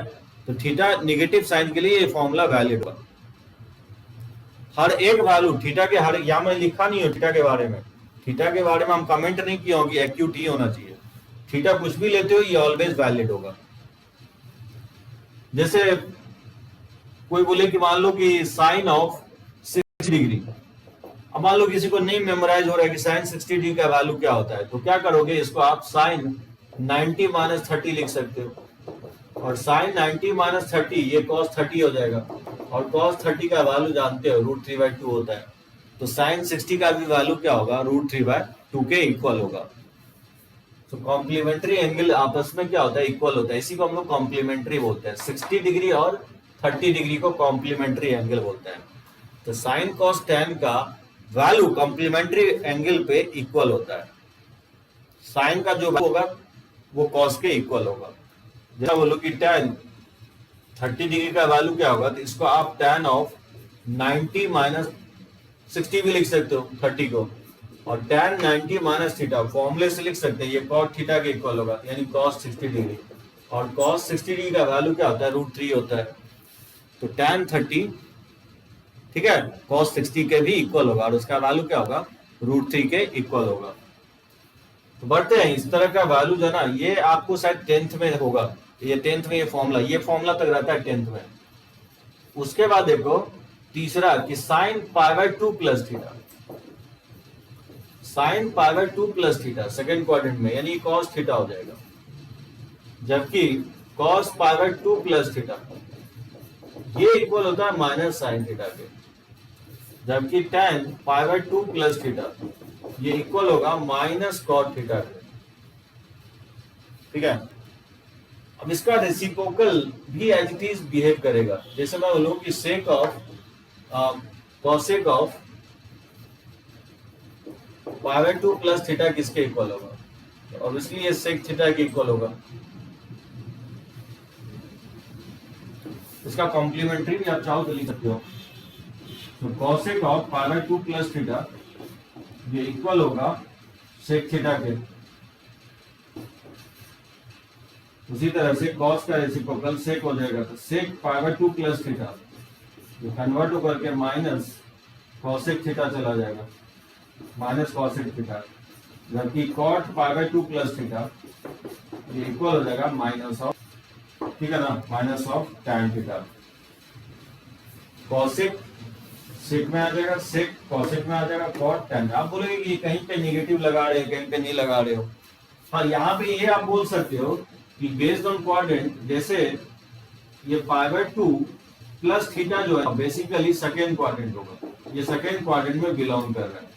तो थीटा निगेटिव साइन के लिए ये फॉर्मूला वैलिड होगा। हर एक वैल्यू थीटा के, हर या मैं लिखा नहीं हो थीटा के बारे में, थीटा के बारे में हम कमेंट नहीं किया होगी एक्यूट ही होना चाहिए। थीटा कुछ भी लेते हो ये ऑलवेज वैलिड होगा। जैसे कोई बोले कि मान लो कि साइन ऑफ 60 डिग्री, अब मान लो किसी को नहीं मेमोराइज हो रहा है कि साइन 60 डिग्री का वैल्यू क्या होता है, तो क्या करोगे, इसको आप साइन 90 माइनस 30 लिख सकते हो, और साइन 90 माइनस 30 ये कॉस 30 हो जाएगा, और कॉस 30 का वैल्यू जानते हो √3/2 होता है। तो साइन 60 का भी वैल्यू क्या होगा, √3/2 के इक्वल होगा। तो कॉम्प्लीमेंट्री एंगल आपस में क्या होता है, इक्वल होता है। इसी को हम लोग कॉम्प्लीमेंट्री बोलते हैं। 60 डिग्री और 30 डिग्री को कॉम्प्लीमेंट्री एंगल बोलते हैं। तो साइन कॉस टैन का वैल्यू कॉम्प्लीमेंट्री एंगल पे इक्वल होता है। साइन का जो होगा वो कॉस के इक्वल होगा। जैसा बोलो कि टैन 30 डिग्री का वैल्यू क्या होगा, तो इसको आप टैन ऑफ 90 माइनस 60 भी लिख सकते हो 30 को, और टैन 90 माइनस थीटा फॉर्मूले से लिख सकते हैं, ये कॉट थीटा के इक्वल होगा, यानी कॉस 60 डिग्री। और कॉस 60 डिग्री का वैल्यू क्या होता है, √3 होता है। तो टैन 30 ठीक है कॉस 60 के भी इक्वल होगा, और उसका वैल्यू क्या होगा, √3 के इक्वल होगा। तो बढ़ते हैं। इस तरह का वैल्यू जो है ना, ये आपको शायद 10th में होगा, ये 10th में ये फॉर्मूला तक रहता है 10th में। उसके बाद देखो तीसरा कि sine π/2 plus theta, sine π/2 plus theta second quadrant में, यानी कॉस थीटा हो जाएगा, जबकि कॉस π/2 प्लस थीटा ये इक्वल होता है माइनस साइन थीटा के, जबकि tan π/2 प्लस थीटा ये इक्वल होगा माइनस कॉट थीटा के, ठीक है। अब इसका रेसिप्रोकल भी एज इट इज बिहेव करेगा। जैसे मैं बोलूं कि sake of cosec of pi by 2 plus theta किसके इक्वल होगा? ऑब्वियसली ये सेक थीटा के इक्वल होगा। इसका कॉम्प्लीमेंट्री भी आप चाहो तो लिख सकते हो। तो cosec of pi by 2 plus theta ये इक्वल होगा सेक थीटा के। उसी तरह से कॉस का रेसिप्रोकल सेक हो जाएगा, तो sec pi by 2 plus theta ये कन्वर्ट होकर के माइनस कॉसेक थीटा चला जाएगा, माइनस कॉसेक थीटा, जबकि cot pi by 2 plus theta ये इक्वल हो जाएगा माइनस ऑफ, ठीक है ना, minus of tan theta. Cosec sec में आ जाएगा, सेक कॉसेक में आ जाएगा, कॉट टैन। आप बोलोगे कि कहीं पे नेगेटिव लगा रहे हो, कहीं पे नहीं लगा रहे हो। हाँ, यहाँ पे ये आप बोल सकते हो कि बेस्ड ऑन क्वाड्रेंट, जैसे ये पाई बाय 2 प्लस थीटा जो है बेसिकली सेकेंड क्वाड्रेंट होगा, ये सेकेंड क्वाड्रेंट में बिलोंग कर रहा है,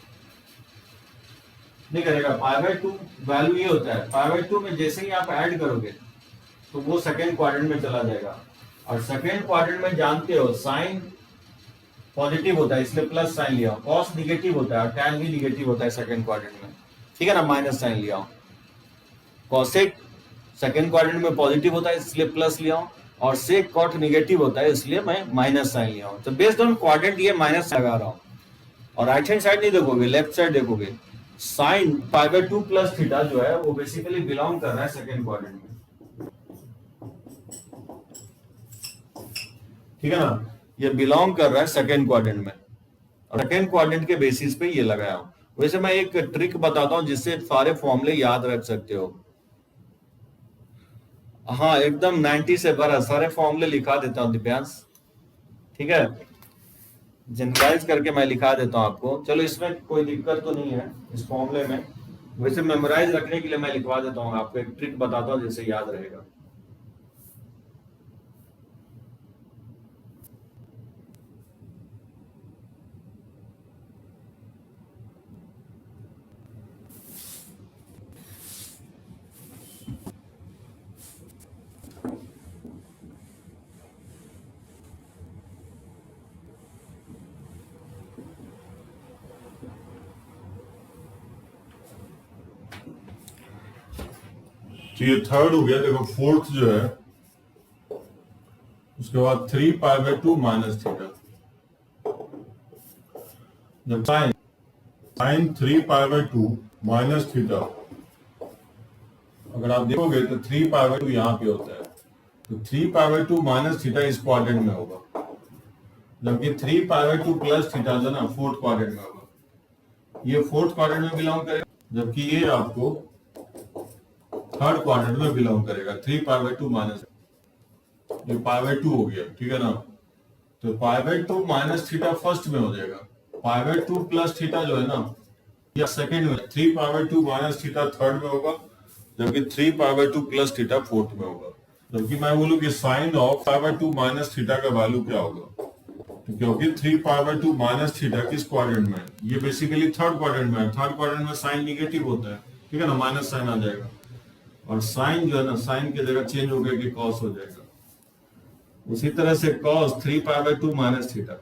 नहीं करेगा। पाई बाय 2 वैल्यू ये होता है, पाई बाय 2 में जैसे ही आप ऐड करोगे तो वो सेकेंड क्वाड्रेंट में चला जाएगा। और सेकेंड क्वाड्रेंट में जानते हो साइन पॉजिटिव होता है, इसलिए प्लस साइन लिया। कॉस निगेटिव होता है और टैन भी निगेटिव होता है सेकेंड क्वाड्रेंट में, ठीक है ना, माइनस साइन लिया। कॉसेक सेकेंड क्वाड्रेंट में पॉजिटिव होता है इसलिए प्लस लिया हूं, और सेक कॉट निगेटिव होता है इसलिए मैं माइनस साइन लिया हूं। तो बेस्ड ऑन क्वाड्रेंट ये माइनस लगा रहा हूं। और राइट हैंड साइड नहीं देखोगे, लेफ्ट साइड देखोगे, sine pi by 2 plus theta जो है वो बेसिकली बिलोंग कर रहा है सेकेंड क्वाड्रेंट में, ठीक है ना, ये बिलोंग कर रहा है सेकेंड क्वाड्रेंट में। और सेकेंड क्वाड्रेंट के बेसिस पे ये लगाया हूं। वैसे मैं एक ट्रिक बताता हूं जिससे सारे फॉर्मूले याद रख सकते हो। हाँ, एकदम 90 से भरा सारे फॉर्मूले लिखा देता हूँ दिव्यांश, ठीक है, जनरलाइज करके मैं लिखा देता हूँ आपको। चलो, इसमें कोई दिक्कत तो नहीं है इस फॉर्मूले में। वैसे मेमोराइज रखने के लिए मैं लिखवा देता हूँ, आपको एक ट्रिक बताता हूँ जिससे याद रहेगा। तो ये थर्ड हो गया। देखो फोर्थ जो है उसके बाद 3 पाई बाय 2 माइनस थीटा। जब sine 3 pi by 2 minus theta, अगर आप देखोगे तो 3 पाई बाय 2 यहाँ पे होता है, तो 3 पाई बाय 2 माइनस थीटा इस क्वाड्रेंट में होगा, जबकि 3 पाई बाय 2 प्लस थीटा जो ना फोर्थ क्वाड्रेंट में होगा। ये फोर्थ क्वाड्रेंट में बिलोंग करेगा, जबकि ये आपको थर्ड क्वाड्रेंट में बिलोंग करेगा। 3 पाई बाय 2 माइनस, ये पाई बाय 2 हो गया, ठीक है ना। तो पाई बाय 2 माइनस थीटा फर्स्ट में हो जाएगा, पाई बाय 2 प्लस थीटा जो है ना ये सेकंड में। 3 pi by 2 minus theta third में होगा, जबकि 3 pi by 2 plus theta fourth में होगा। जबकि मैं बोलूं कि sine of pi by 2 minus theta का वैल्यू क्या होगा, तो क्योंकि 3 पाई बाय 2 माइनस थीटा किस क्वाड्रेंट में है, ये बेसिकली थर्ड क्वाड्रेंट में है। थर्ड क्वाड्रेंट में साइन निगेटिव होता है, ठीक है ना, माइनस साइन आ जाएगा, और साइन जो है ना साइन की जगह चेंज हो गया कि कॉस हो जाएगा। उसी तरह से cos 3 pi by 2 minus theta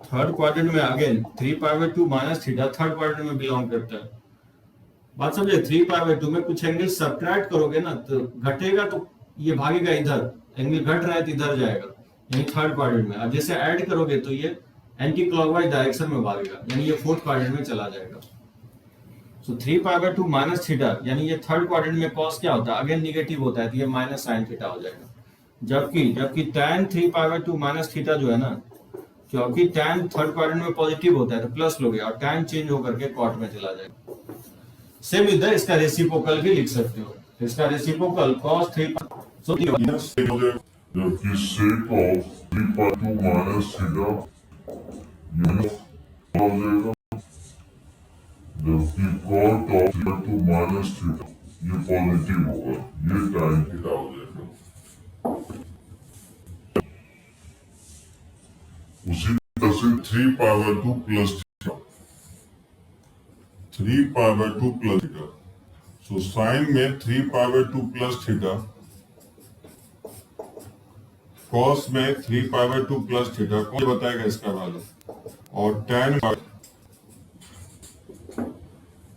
third quadrant में, again 3 pi by 2 minus theta third quadrant में बिलोंग करता है। बात समझे, 3 पाई बाय 2 में कुछ एंगल सब्ट्रैक्ट करोगे ना तो घटेगा, तो ये भागेगा इधर, एंगल घट रहा है तो इधर जाएगा, यानी थर्ड क्वाड्रेंट में। अब जैसे ऐड करोगे तो ये एंटी क्लॉकवाइज डायरेक्शन में भागेगा, यानी ये फोर्थ क्वाड्रेंट में चला जाएगा। सो 3 पाई बाय 2 माइनस थीटा, यानी ये थर्ड क्वाड्रेंट में कॉस क्या होता है, अगेन निगेटिव होता है, तो ये माइनस साइन थीटा हो जाएगा। जबकि tan 3 pi by 2 minus theta जो है ना, क्योंकि tan थर्ड क्वाड्रेंट में पॉजिटिव होता है तो प्लस लोगे, और tan चेंज होकर के कॉट में चला जाएगा। सेम इधर इसका रेसिप्रोकल भी लिख सकते हो, इसका रेसिप्रोकल cos 3 सो जबकि sec of 3 pi 2 minus theta हो जाएगा, जबकि cot of 3 pi 2 minus theta ये पॉजिटिव होगा, ये tan थीटा हो जाएगा। उसी तरह से 3 pi by 2 plus theta 3 pi by 2 plus theta. So sine में 3 pi by 2 plus theta, cos में 3 पाई बाय 2 प्लस थीटा। कौन बताएगा इसका वैल्यू? और tan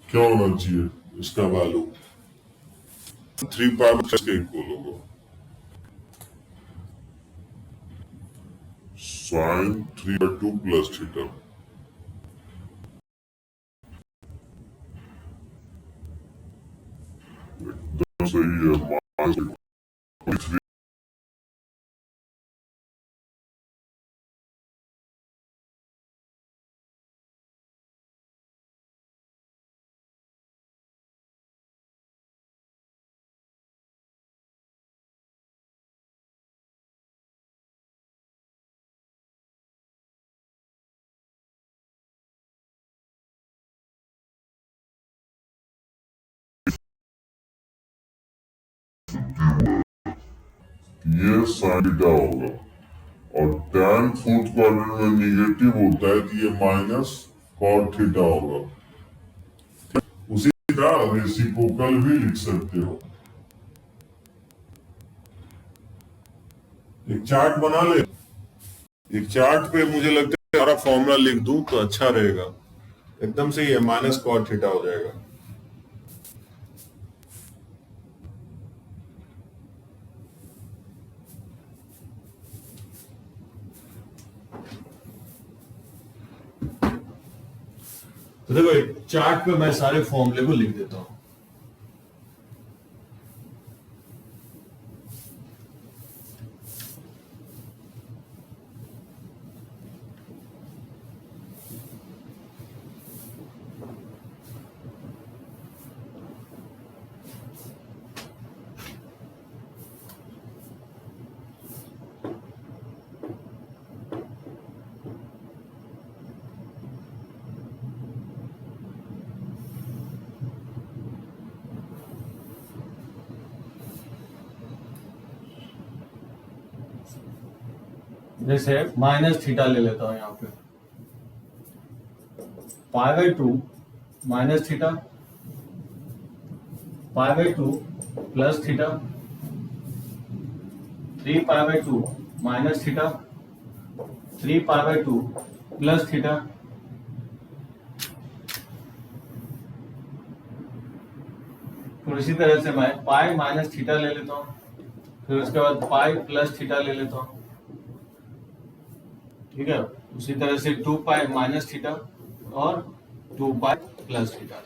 क्या होना चाहिए इसका वैल्यू? 3 पाई बाय के इक्वल होगा। Sine 3/2 plus theta. एकदम सही है। माइनस ये साइन थीटा होगा, और tan फोर्थ क्वाड्रेंट में निगेटिव होता है तो ये माइनस कॉट थीटा होगा। उसी तरह रेसिप्रोकल भी लिख सकते हो। एक चार्ट बना ले। एक चार्ट पे मुझे लगता है सारा फॉर्मूला लिख दूं तो अच्छा रहेगा। एकदम सही है, माइनस कॉट थीटा हो जाएगा। तो देखो एक चार्ट पे मैं सारे फॉर्मूले को लिख देता हूं। जैसे माइनस थीटा ले लेता हूं यहाँ पे। π/2 minus theta, π/2 plus theta, 3π/2 minus theta, 3π/2 plus theta. फिर इसी तरह से मैं पाई माइनस थीटा ले लेता हूँ, फिर उसके बाद पाई प्लस थीटा ले लेता हूँ। ठीक है, उसी तरह से 2 पाई माइनस थीटा और 2 पाई प्लस थीटा।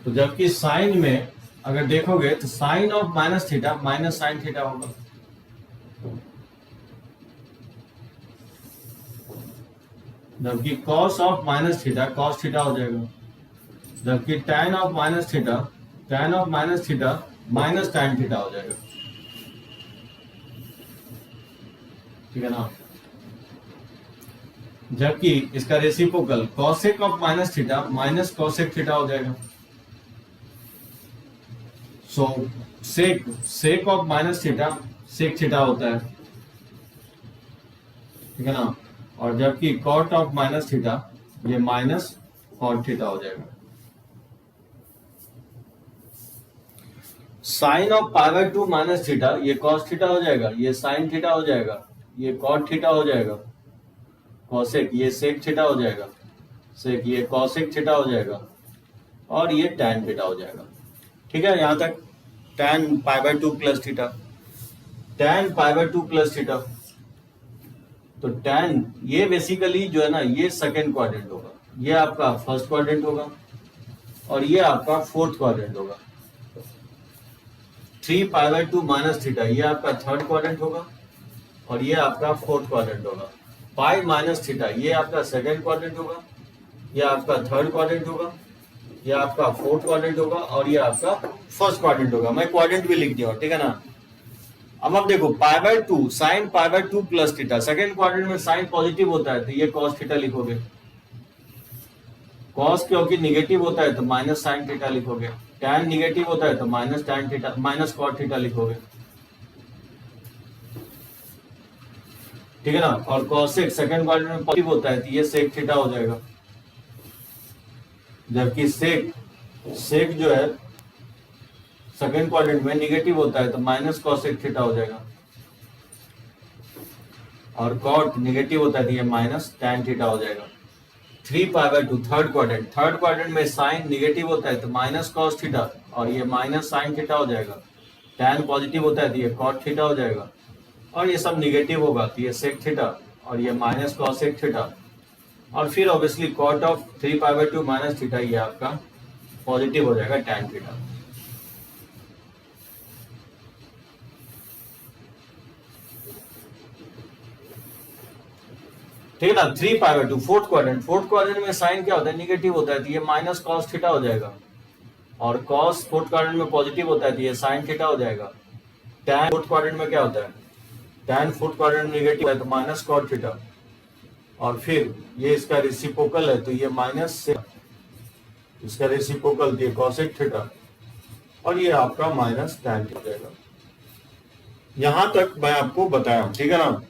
तो जबकि साइन में अगर देखोगे तो sine of minus theta minus sine theta होगा। जबकि cos of minus theta cos theta हो जाएगा। जबकि tan of minus theta minus tan theta हो जाएगा। ठीक है ना। जबकि इसका reciprocal cosec of minus theta minus cosec theta हो जाएगा। So sec of minus theta sec theta होता है। ठीक है ना। और जबकि कॉट ऑफ माइनस थीटा ये माइनस कॉट थीटा हो जाएगा। साइन ऑफ π/2 माइनस थीटा ये कॉस थीटा हो जाएगा, ये साइन थीटा हो जाएगा, ये कॉट थीटा हो जाएगा। कॉसेक ये सेक थीटा हो जाएगा, सेक ये कॉसेक थीटा हो जाएगा, और ये tan थीटा हो जाएगा। ठीक है, यहां तक tan π/2 plus theta, tan π/2 plus theta. तो tan ये बेसिकली जो है ना ये सेकेंड क्वाड्रेंट होगा, ये आपका फर्स्ट क्वाड्रेंट होगा, और ये आपका फोर्थ क्वाड्रेंट होगा। 3π/2 माइनस थीटा ये आपका थर्ड क्वाड्रेंट होगा, और ये आपका फोर्थ क्वाड्रेंट होगा। पाई माइनस थीटा ये आपका सेकेंड क्वाड्रेंट होगा, ये आपका थर्ड क्वाड्रेंट होगा, ये आपका फोर्थ क्वाड्रेंट होगा, और ये आपका फर्स्ट क्वाड्रेंट होगा। मैं क्वाड्रेंट भी लिख दिया, ठीक है ना। अब देखो π/2 sine π/2 plus theta, second quadrant में साइन पॉजिटिव होता है तो ये कॉस थीटा लिखोगे। कॉस क्योंकि निगेटिव होता है तो माइनस साइन थीटा लिखोगे। tan निगेटिव होता है तो minus tan theta minus cot theta लिखोगे। ठीक है ना, और कॉसेक सेकंड क्वाड्रेंट में पॉजिटिव होता है तो ये सेक थीटा हो जाएगा, जबकि सेक सेक जो है सेकंड क्वाड्रेंट में निगेटिव होता है तो माइनस कॉसेक थीटा हो जाएगा, और कॉट निगेटिव होता है तो ये माइनस टैन थीटा हो जाएगा। 3π/2 थर्ड क्वाड्रेंट में साइन निगेटिव होता है तो माइनस कॉस थीटा और ये माइनस साइन थीटा हो जाएगा। टैन पॉजिटिव होता है तो ये कॉट थीटा हो जाएगा, और ये सब निगेटिव होगा तो ये सेक थीटा और ये माइनस कॉसेक थीटा, और फिर obviously cot of 3π/2 minus theta ये आपका पॉजिटिव हो जाएगा टैन थीटा। ठीक है ना। 3π/2 फोर्थ क्वाड्रेंट में साइन क्या होता है, निगेटिव होता है तो ये माइनस कॉस थीटा हो जाएगा, और कॉस फोर्थ क्वाड्रेंट में पॉजिटिव होता है तो ये साइन थीटा हो जाएगा। टैन फोर्थ क्वाड्रेंट में क्या होता है, टैन फोर्थ क्वाड्रेंट में निगेटिव है तो माइनस कॉट थीटा, और फिर ये इसका रेसिप्रोकल है तो ये माइनस से इसका रेसिप्रोकल तो ये कॉसेक थीटा, और ये आपका माइनस टैन थीटा हो जाएगा। यहां तक मैं आपको बताया हूं, ठीक है ना।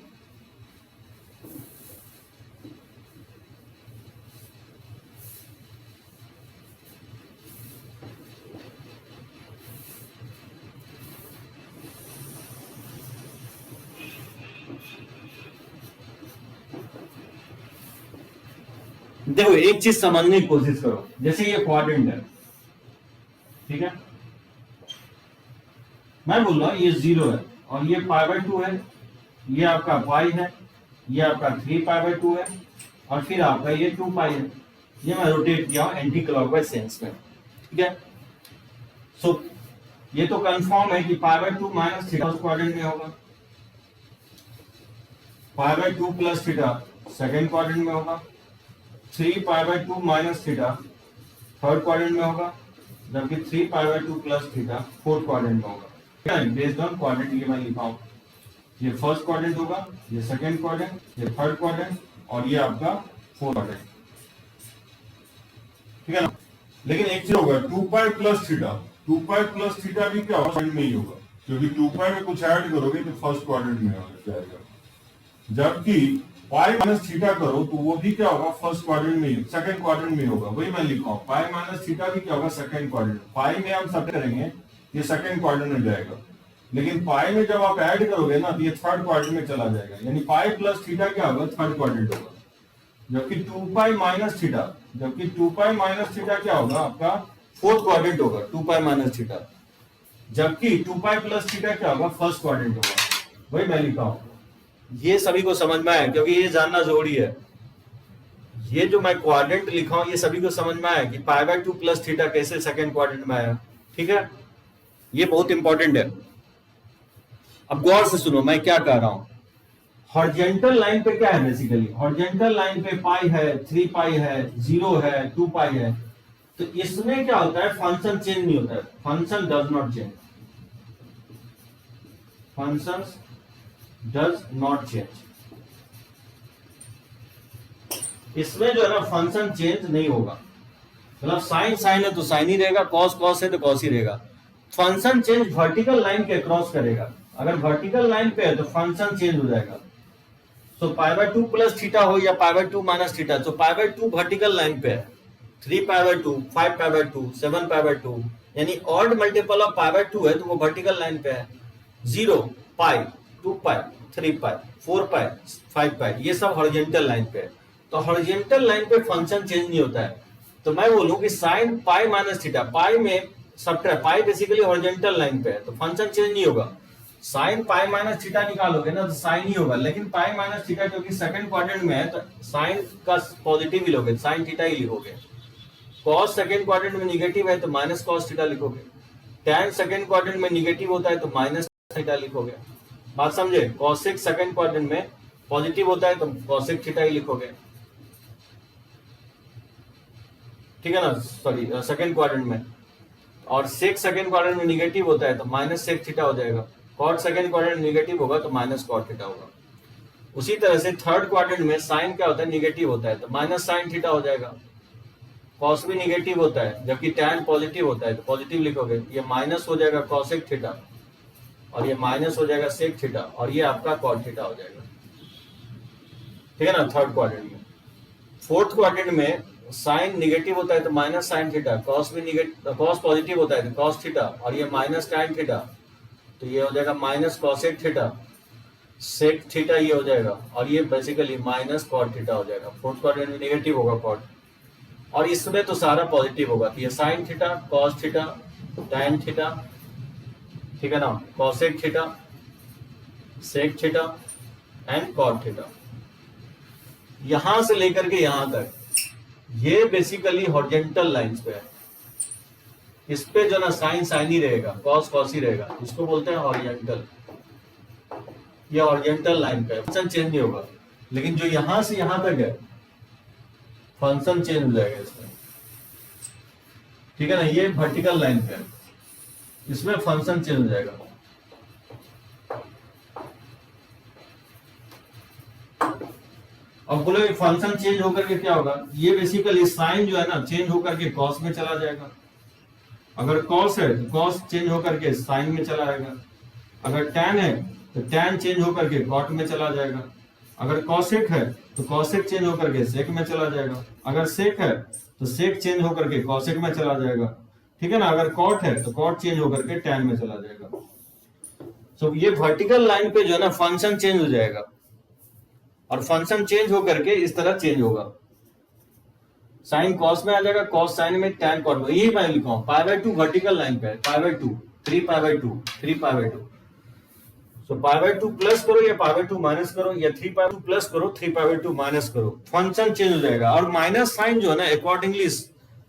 देखो एक चीज समझने की कोशिश करो, जैसे ये क्वाड्रेंट है, ठीक है, मैं बोल रहा हूं ये 0 है और ये π/2 है, ये आपका पाई है, ये आपका 3π/2 है, और फिर आपका ये 2π है। ये मैं रोटेट किया हूं एंटी क्लॉकवाइज सेंस में, ठीक है। सो ये तो कंफर्म है कि π/2 माइनस थीटा क्वाड्रेंट में होगा, π/2 प्लस थीटा सेकेंड क्वाड्रेंट में होगा, 3π/2 माइनस थीटा थर्ड क्वाड्रेंट में होगा, जबकि 3π/2 प्लस थीटा फोर्थ क्वाड्रेंट में होगा। बेस्ड ऑन क्वाड्रेंट ये मैं लिखा हूं, ये फर्स्ट क्वाड्रेंट होगा, ये सेकंड क्वाड्रेंट, ये थर्ड क्वाड्रेंट, और ये आपका फोर्थ क्वाड्रेंट, ठीक है ना। लेकिन एक चीज होगा 2π प्लस थीटा, 2π प्लस थीटा भी क्या होगा, में ही होगा, क्योंकि 2π में कुछ ऐड करोगे तो फर्स्ट क्वाड्रेंट में आ जाएगा, जबकि पाई माइनस थीटा करो तो वो भी क्या होगा, फर्स्ट क्वाड्रेंट में, सेकंड क्वाड्रेंट में होगा। वही मैं लिखा हूं, पाई माइनस थीटा भी क्या होगा, सेकंड क्वाड्रेंट। पाई में हम सब करेंगे ये सेकंड क्वाड्रेंट में जाएगा, लेकिन पाई में जब आप ऐड करोगे ना तो ये थर्ड क्वाड्रेंट में चला जाएगा, यानी पाई प्लस थीटा क्या होगा, थर्ड क्वाड्रेंट होगा। जबकि 2π माइनस थीटा क्या होगा, आपका फोर्थ क्वाड्रेंट होगा 2π माइनस थीटा, जबकि 2π प्लस थीटा क्या होगा, फर्स्ट क्वाड्रेंट होगा। वही मैं लिखा हूं, ये सभी को समझ में आया, क्योंकि ये जानना जरूरी है। ये जो मैं क्वाड्रेंट लिखा हूं ये सभी को समझ में आया कि π/2 प्लस थीटा कैसे सेकंड क्वाड्रेंट में आया, ठीक है। ये बहुत इंपॉर्टेंट है। अब गौर से सुनो मैं क्या कह रहा हूं। हॉरिजॉन्टल लाइन पे क्या है, बेसिकली हॉरिजॉन्टल लाइन पे पाई है, 3π है, 0 है, 2π है, तो इसमें क्या होता है, फंक्शन चेंज नहीं होता है, function does not change, functions does not change. इसमें जो है ना फंक्शन चेंज नहीं होगा, मतलब साइन साइन है तो साइन ही रहेगा, कॉस कॉस है तो कॉस ही रहेगा। फंक्शन चेंज वर्टिकल लाइन के क्रॉस करेगा, अगर वर्टिकल लाइन पे है तो फंक्शन चेंज हो जाएगा। सो π/2 प्लस थीटा हो या π/2 माइनस थीटा, तो π/2 वर्टिकल लाइन पे है, 3π/2, 5π/2, 7π/2, यानी ऑड मल्टीपल ऑफ π/2 है तो वो वर्टिकल लाइन पे है। 0, π, 2π, 3π, 4π, 5π, ये सब हॉरिजॉन्टल लाइन पे है। तो हॉरिजॉन्टल लाइन पे फंक्शन चेंज नहीं होता है, तो मैं बोलूं कि साइन पाई माइनस थीटा, पाई में सबट्रैक्ट, पाई बेसिकली हॉरिजॉन्टल लाइन पे है तो फंक्शन चेंज नहीं होगा। साइन पाई माइनस थीटा निकालोगे ना तो साइन ही होगा, लेकिन पाई माइनस थीटा क्योंकि सेकंड क्वाड्रेंट में है तो साइन का पॉजिटिव ही लोगे, साइन थीटा ही लिखोगे। कॉस सेकंड क्वाड्रेंट में निगेटिव है तो माइनस कॉस थीटा लिखोगे। टैन सेकंड क्वाड्रेंट में निगेटिव होता है तो माइनस थीटा लिखोगे। बात समझे, कॉसेक सेकंड क्वाड्रेंट में पॉजिटिव होता है तो कॉसेक थीटा ही लिखोगे, ठीक है ना, सॉरी सेकंड क्वाड्रेंट में। और सेक सेकंड क्वाड्रेंट में निगेटिव होता है तो माइनस सेक थीटा हो जाएगा। कॉट सेकंड क्वाड्रेंट में निगेटिव होगा तो माइनस कॉट थीटा होगा। उसी तरह से थर्ड क्वाड्रेंट में साइन क्या होता है, निगेटिव होता है तो माइनस साइन थीटा हो जाएगा। कॉस भी निगेटिव होता है, जबकि टैन पॉजिटिव होता है तो पॉजिटिव लिखोगे, ये माइनस हो जाएगा कॉसेक थीटा और ये माइनस हो जाएगा सेक थीटा और ये आपका कॉट थीटा हो जाएगा। ठीक है ना, थर्ड क्वाड्रेंट में। फोर्थ क्वाड्रेंट में साइन निगेटिव होता है तो माइनस साइन थीटा, कॉस भी निगेटिव, कॉस पॉजिटिव होता है तो कॉस थीटा, और ये माइनस टैन थीटा, तो ये हो जाएगा minus cosec theta, sec theta ये हो जाएगा, और ये बेसिकली माइनस कॉट थीटा हो जाएगा। फोर्थ क्वाड्रेंट में नेगेटिव होगा कॉट, और इसमें तो सारा पॉजिटिव होगा, तो ये sine theta, cos theta, tan theta, ठीक है ना, cosec theta, sec theta and cot theta. यहां से लेकर के यहां तक ये बेसिकली हॉरिजॉन्टल लाइंस पे है। इस पे जो ना साइन साइन ही रहेगा, कॉस कॉस ही रहेगा, इसको बोलते हैं हॉरिजॉन्टल। ये हॉरिजॉन्टल लाइन पे है, फंक्शन चेंज नहीं होगा। लेकिन जो यहां से यहां तक है फंक्शन चेंज हो जाएगा इसमें, ठीक है ना। ये वर्टिकल लाइन पे है, इसमें फंक्शन चेंज हो जाएगा। अब बोलो फंक्शन चेंज होकर के क्या होगा, ये बेसिकली साइन जो है ना चेंज होकर के कॉस में चला जाएगा। अगर कॉस है तो कॉस चेंज होकर के साइन में चला जाएगा। अगर टैन है तो टैन चेंज होकर के कॉट में चला जाएगा। अगर कॉसेक है तो कॉसेक चेंज होकर के सेक में चला जाएगा। अगर सेक है तो सेक चेंज होकर के कॉसेक में चला जाएगा, ठीक है ना। अगर कॉट है तो कॉट चेंज होकर के टैन में चला जाएगा। तो ये वर्टिकल लाइन पे जो है ना फंक्शन चेंज हो जाएगा, और फंक्शन चेंज होकर के इस तरह चेंज होगा। साइन कॉस में आ जाएगा, कॉस साइन में, टैन कॉट में। यही मैं लिखा हूं π/2 वर्टिकल लाइन पे है, π/2, 3π/2, 3π/2। सो π/2 प्लस करो या π/2 माइनस करो, या 3π/2 प्लस करो, 3π/2 माइनस करो, फंक्शन चेंज हो जाएगा। और माइनस साइन जो है ना अकॉर्डिंगली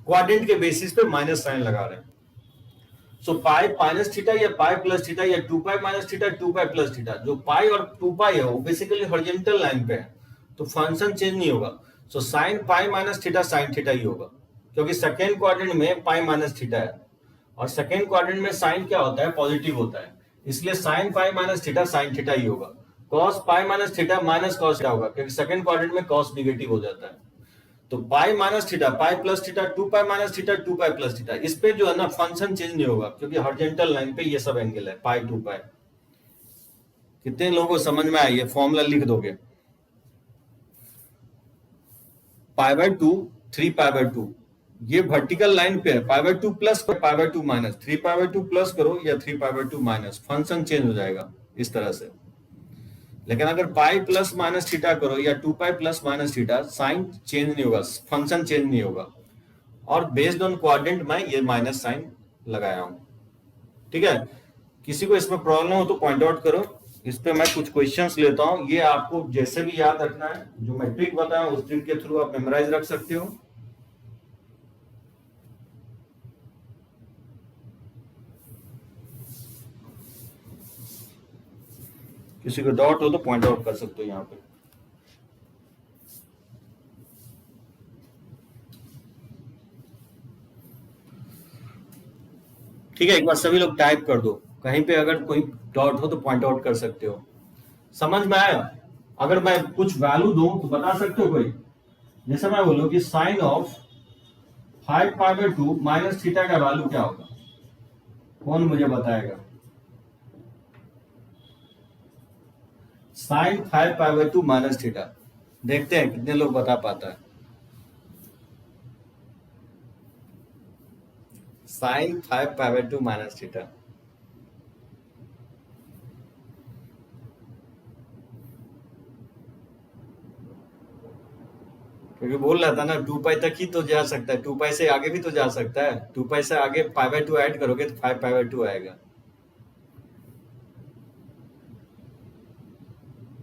क्वाड्रेंट के बेसिस पे माइनस साइन लगा रहे हैं। सो पाई माइनस थीटा या पाई प्लस थीटा या 2π माइनस थीटा 2π प्लस थीटा, जो पाई और 2π है वो बेसिकली हॉरिजॉन्टल लाइन पे है, तो फंक्शन चेंज नहीं होगा। So sine pi minus theta sine theta ही होगा, क्योंकि सेकेंड क्वाड्रेंट में पाई माइनस थीटा है, और सेकेंड क्वाड्रेंट में साइन क्या होता है, पॉजिटिव होता है, इसलिए sine pi minus theta sine theta ही होगा। Cos pi minus theta minus cos theta होगा, क्योंकि सेकेंड क्वाड्रेंट में कॉस निगेटिव हो जाता है। तो pi minus theta pi plus theta 2π minus theta 2π plus theta, इस पे जो है ना फंक्शन चेंज नहीं होगा, क्योंकि हॉरिजॉन्टल लाइन पे ये सब एंगल है पाई 2π। कितने लोगों को समझ में आया, ये फॉर्मूला लिख दोगे। π/2 3π/2 ये वर्टिकल लाइन पे है, π/2 प्लस π/2 माइनस, 3π/2 प्लस करो या 3π/2 माइनस, फंक्शन चेंज हो जाएगा इस तरह से। लेकिन अगर पाई प्लस माइनस थीटा करो या 2π plus minus theta, sine change नहीं होगा, फंक्शन चेंज नहीं होगा। और बेस्ड ऑन क्वाड्रेंट में ये माइनस साइन लगाया हूं, ठीक है। किसी को इसमें प्रॉब्लम हो तो पॉइंट आउट करो। इस पे मैं कुछ क्वेश्चंस लेता हूं, ये आपको जैसे भी याद रखना है, जो मैं ट्रिक बताया उस ट्रिक के थ्रू आप मेमोराइज रख सकते हो। किसी को डाउट हो तो पॉइंट आउट कर सकते हो यहाँ पे। ठीक है, एक बार सभी लोग टाइप कर दो, कहीं पे अगर कोई डाउट हो तो पॉइंट आउट कर सकते हो। समझ में आया? अगर मैं कुछ वैल्यू दूं तो बता सकते हो कोई? जैसे मैं बोलूं कि साइन ऑफ 5π/2 माइनस थीटा का वैल्यू क्या होगा, कौन मुझे बताएगा? साइन 5π/2 माइनस थीटा, देखते हैं कितने लोग बता पाता है। साइन 5π/2 माइनस थीटा, क्योंकि बोल रहा था ना 2π तक ही तो जा सकता है, 2π से आगे भी तो जा सकता है। 2π से आगे π/2 ऐड करोगे तो 5π/2 आएगा।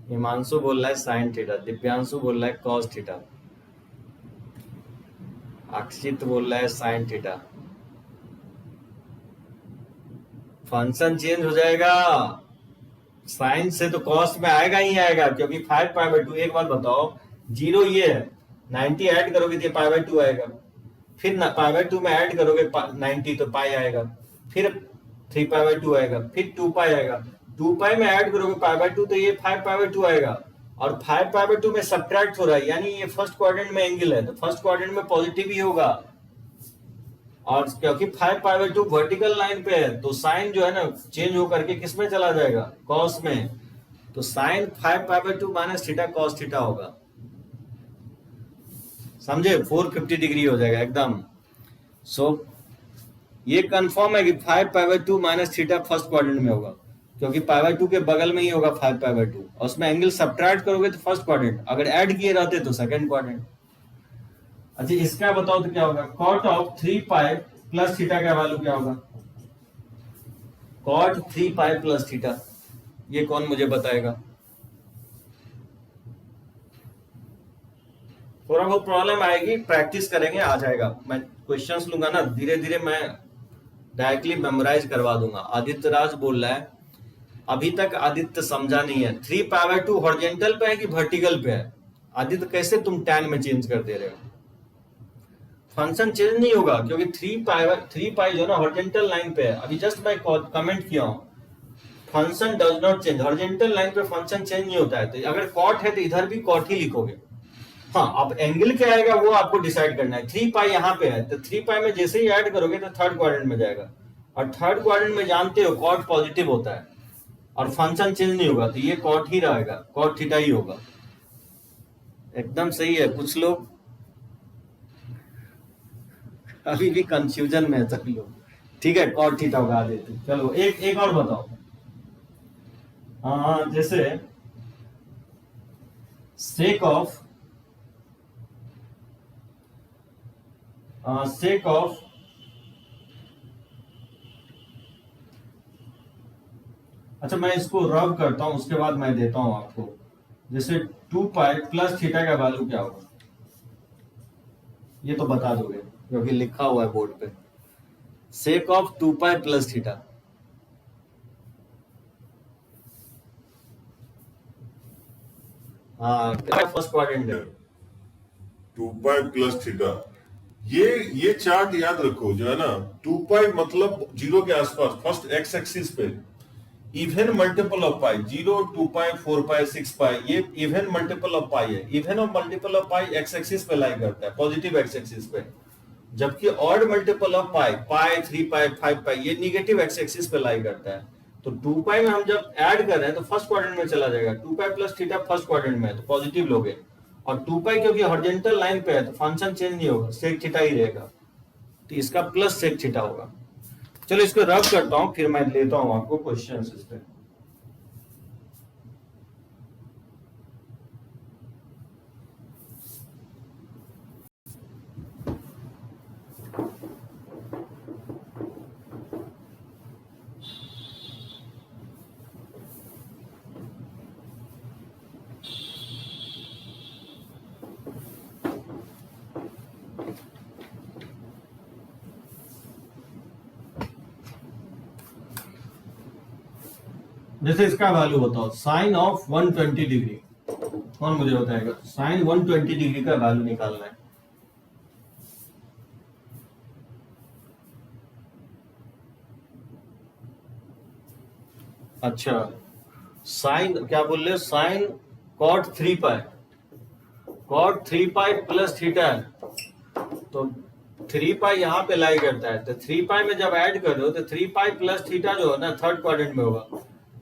हिमांशु बोल रहा है साइन थीटा, दिव्यांशु बोल रहा है कॉस थीटा, अक्षित बोल रहा है साइन थीटा। फंक्शन चेंज हो जाएगा, साइन से तो कॉस में आएगा ही आएगा, क्योंकि 5π/2। एक बात बताओ, 0 ये है, 90 ऐड करोगे तो π/2 आएगा, फिर π/2 में ऐड करोगे 90 तो पाई आएगा, फिर 3π/2 आएगा, फिर 2π आएगा, 2π में ऐड करोगे π/2 तो ये 5π/2 आएगा, और 5π/2 में सब्ट्रैक्ट हो रहा है, यानी ये फर्स्ट क्वाड्रेंट में एंगल है तो फर्स्ट क्वाड्रेंट में पॉजिटिव ही होगा। और क्योंकि 5π/2 वर्टिकल लाइन पे है तो साइन जो है ना चेंज होकर के किस में चला जाएगा, कॉस में। तो sine 5π/2 minus theta cos theta होगा। समझे, 450 डिग्री हो जाएगा एकदम। सो ये कंफर्म है कि 5π/2 माइनस थीटा फर्स्ट क्वाड्रेंट में होगा, क्योंकि π/2 के बगल में ही होगा 5π/2, और उसमें एंगल सब्ट्रैक्ट करोगे तो फर्स्ट क्वाड्रेंट, अगर ऐड किए रहते तो सेकंड क्वाड्रेंट। अच्छा इसका बताओ तो क्या होगा, कॉट ऑफ 3π प्लस थीटा का वैल्यू क्या होगा, कॉट 3π प्लस थीटा, ये कौन मुझे बताएगा। थोड़ा बहुत प्रॉब्लम आएगी, प्रैक्टिस करेंगे आ जाएगा। मैं क्वेश्चंस लूंगा ना, धीरे धीरे मैं डायरेक्टली मेमोराइज करवा दूंगा। आदित्य राज बोल रहा है, अभी तक आदित्य समझा नहीं है, 3π/2 हॉरिजॉन्टल पे है कि वर्टिकल पे है। आदित्य कैसे तुम tan में चेंज कर दे रहे हो, फंक्शन चेंज नहीं होगा, क्योंकि 3π जो ना हॉरिजॉन्टल लाइन पे है। अभी जस्ट मैं कमेंट किया हूं, function does not change, horizontal line पे फंक्शन चेंज नहीं होता है। तो अगर कॉट है तो इधर भी कॉट ही लिखोगे। हाँ, अब एंगल क्या आएगा वो आपको डिसाइड करना है। 3π यहाँ पे है, तो 3π में जैसे ही ऐड करोगे तो थर्ड क्वाड्रेंट में जाएगा, और थर्ड क्वाड्रेंट में जानते हो कॉट पॉजिटिव होता है और फंक्शन चेंज नहीं होगा, तो ये कॉट ही रहेगा, कॉट थीटा ही होगा। एकदम सही है। कुछ लोग अभी भी कंफ्यूजन में है सभी लोग, ठीक है, कॉट थीटा उगा देते। चलो एक और बताओ, जैसे सेक ऑफ अच्छा मैं इसको रब करता हूं, उसके बाद मैं देता हूं आपको। जैसे 2π प्लस थीटा का वैल्यू क्या होगा, ये तो बता दोगे क्योंकि लिखा हुआ है बोर्ड पे। सेक ऑफ 2π प्लस थीटा, हाँ फर्स्ट क्वाड्रेंट है। 2π प्लस थीटा, ये चार्ट याद रखो जो है ना, 2π मतलब 0 के आसपास, फर्स्ट एक्स एक्सिस पे इवन मल्टीपल ऑफ पाई, 0, 2π, 4π, 6π, ये इवन मल्टीपल ऑफ पाई है। Even of multiple of pi x axis पे लाई करता है, पॉजिटिव एक्स एक्सिस पे, जबकि ऑड मल्टीपल ऑफ पाई, 3π, 5π, ये निगेटिव एक्स एक्सिस पे लाई करता है। तो 2π में हम जब ऐड कर रहे हैं तो फर्स्ट क्वाड्रेंट में चला जाएगा, 2π प्लस थीटा फर्स्ट क्वाड्रेंट में है तो पॉजिटिव लोगे, और 2π क्योंकि हॉरिजॉन्टल लाइन पे है तो फंक्शन चेंज नहीं होगा, सेक थीटा ही रहेगा, तो इसका प्लस सेक थीटा होगा। चलो इसको रब करता हूं, फिर मैं लेता हूं आपको क्वेश्चन इस पे। जैसे इसका वैल्यू बताओ, साइन ऑफ 120 डिग्री, कौन मुझे बताएगा, साइन 120 डिग्री का वैल्यू निकालना है। अच्छा साइन क्या बोल रहे हो, sine cot 3π, cot 3π plus theta है, तो 3π यहाँ पे लाई करता है, तो 3π में जब ऐड कर दो तो 3π प्लस थीटा जो है ना थर्ड क्वाड्रेंट में होगा,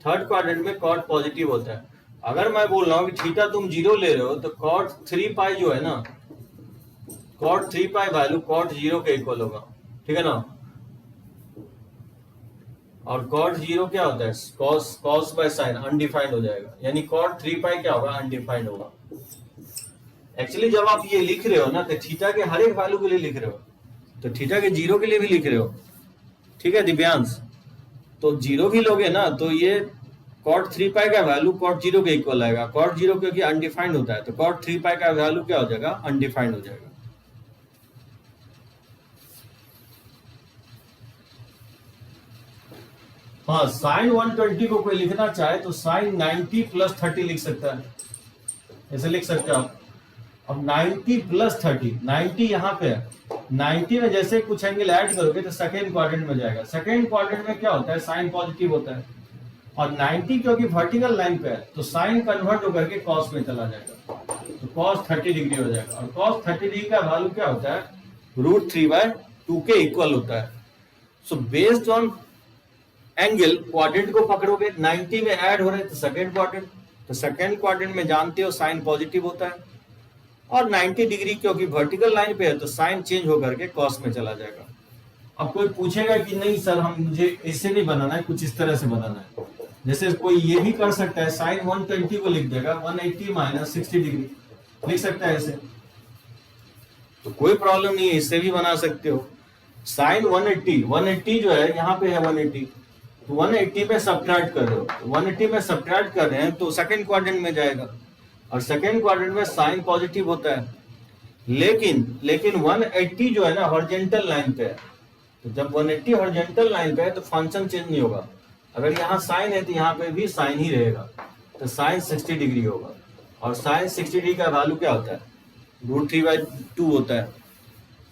थर्ड क्वाड्रेंट में कॉट पॉजिटिव होता है। अगर मैं बोल रहा हूँ कि थीटा तुम 0 ले रहे हो तो कॉट 3π जो है ना, कॉट 3π वैल्यू कॉट 0 के इक्वल होगा, ठीक है ना। और कॉट 0 क्या होता है, कॉस बाय साइन, अनडिफाइंड हो जाएगा, यानी कॉट 3π क्या होगा, अनडिफाइंड होगा। एक्चुअली जब आप ये लिख रहे हो ना तो थीटा के हर एक वैल्यू के लिए लिख रहे हो, तो थीटा के 0 के लिए भी लिख रहे हो, ठीक है दिव्यांश, तो 0 भी लोगे ना तो ये कॉट 3π का वैल्यू कॉट 0 के इक्वल आएगा। कॉट 0 क्योंकि अनडिफाइंड होता है तो कॉट 3π का वैल्यू क्या हो जाएगा, अनडिफाइंड हो जाएगा। हाँ, साइन 120 को कोई लिखना चाहे तो साइन 90 प्लस 30 लिख सकता है, ऐसे लिख सकते हो आप। अब 90 प्लस 30, 90 यहाँ पे है, 90 में जैसे कुछ एंगल ऐड करोगे तो सेकेंड क्वाड्रेंट में जाएगा। सेकेंड क्वाड्रेंट में क्या होता है, साइन पॉजिटिव होता है, और 90 क्योंकि वर्टिकल लाइन पे है तो साइन कन्वर्ट होकर के कॉस में चला जाएगा, तो कॉस 30 डिग्री हो जाएगा। और कॉस 30 डिग्री का वैल्यू क्या होता है, √3/2 के इक्वल होता है। So based on angle quadrant को पकड़ोगे, 90 में ऐड हो रहे हैं तो सेकेंड क्वाड्रेंट, तो सेकेंड क्वाड्रेंट में जानते हो साइन पॉजिटिव होता है, और 90 डिग्री क्योंकि वर्टिकल लाइन पे है तो साइन चेंज होकर के कॉस में चला जाएगा। अब कोई पूछेगा कि नहीं सर हम मुझे ऐसे नहीं बनाना है, कुछ इस तरह से बनाना है, जैसे कोई ये भी कर सकता है, साइन 120 को लिख देगा 180 माइनस 60 डिग्री लिख सकता है ऐसे, तो कोई प्रॉब्लम नहीं है, इससे भी बना सकते हो। साइन 180 जो है यहाँ पे है 180, तो 180 में सब्ट्रैक्ट कर रहे हो, 180 में सब्ट्रैक्ट कर रहे हैं तो सेकंड क्वाड्रेंट में जाएगा, और सेकंड क्वाड्रेंट में साइन पॉजिटिव होता है, लेकिन 180 जो है ना हॉरिजॉन्टल लाइन पे है, तो जब 180 हॉरिजॉन्टल लाइन पे है तो फंक्शन चेंज नहीं होगा। अगर यहाँ साइन है तो यहाँ पे भी साइन ही रहेगा, तो साइन 60 डिग्री होगा, और साइन 60 डिग्री का वैल्यू क्या होता है, √3/2 होता है।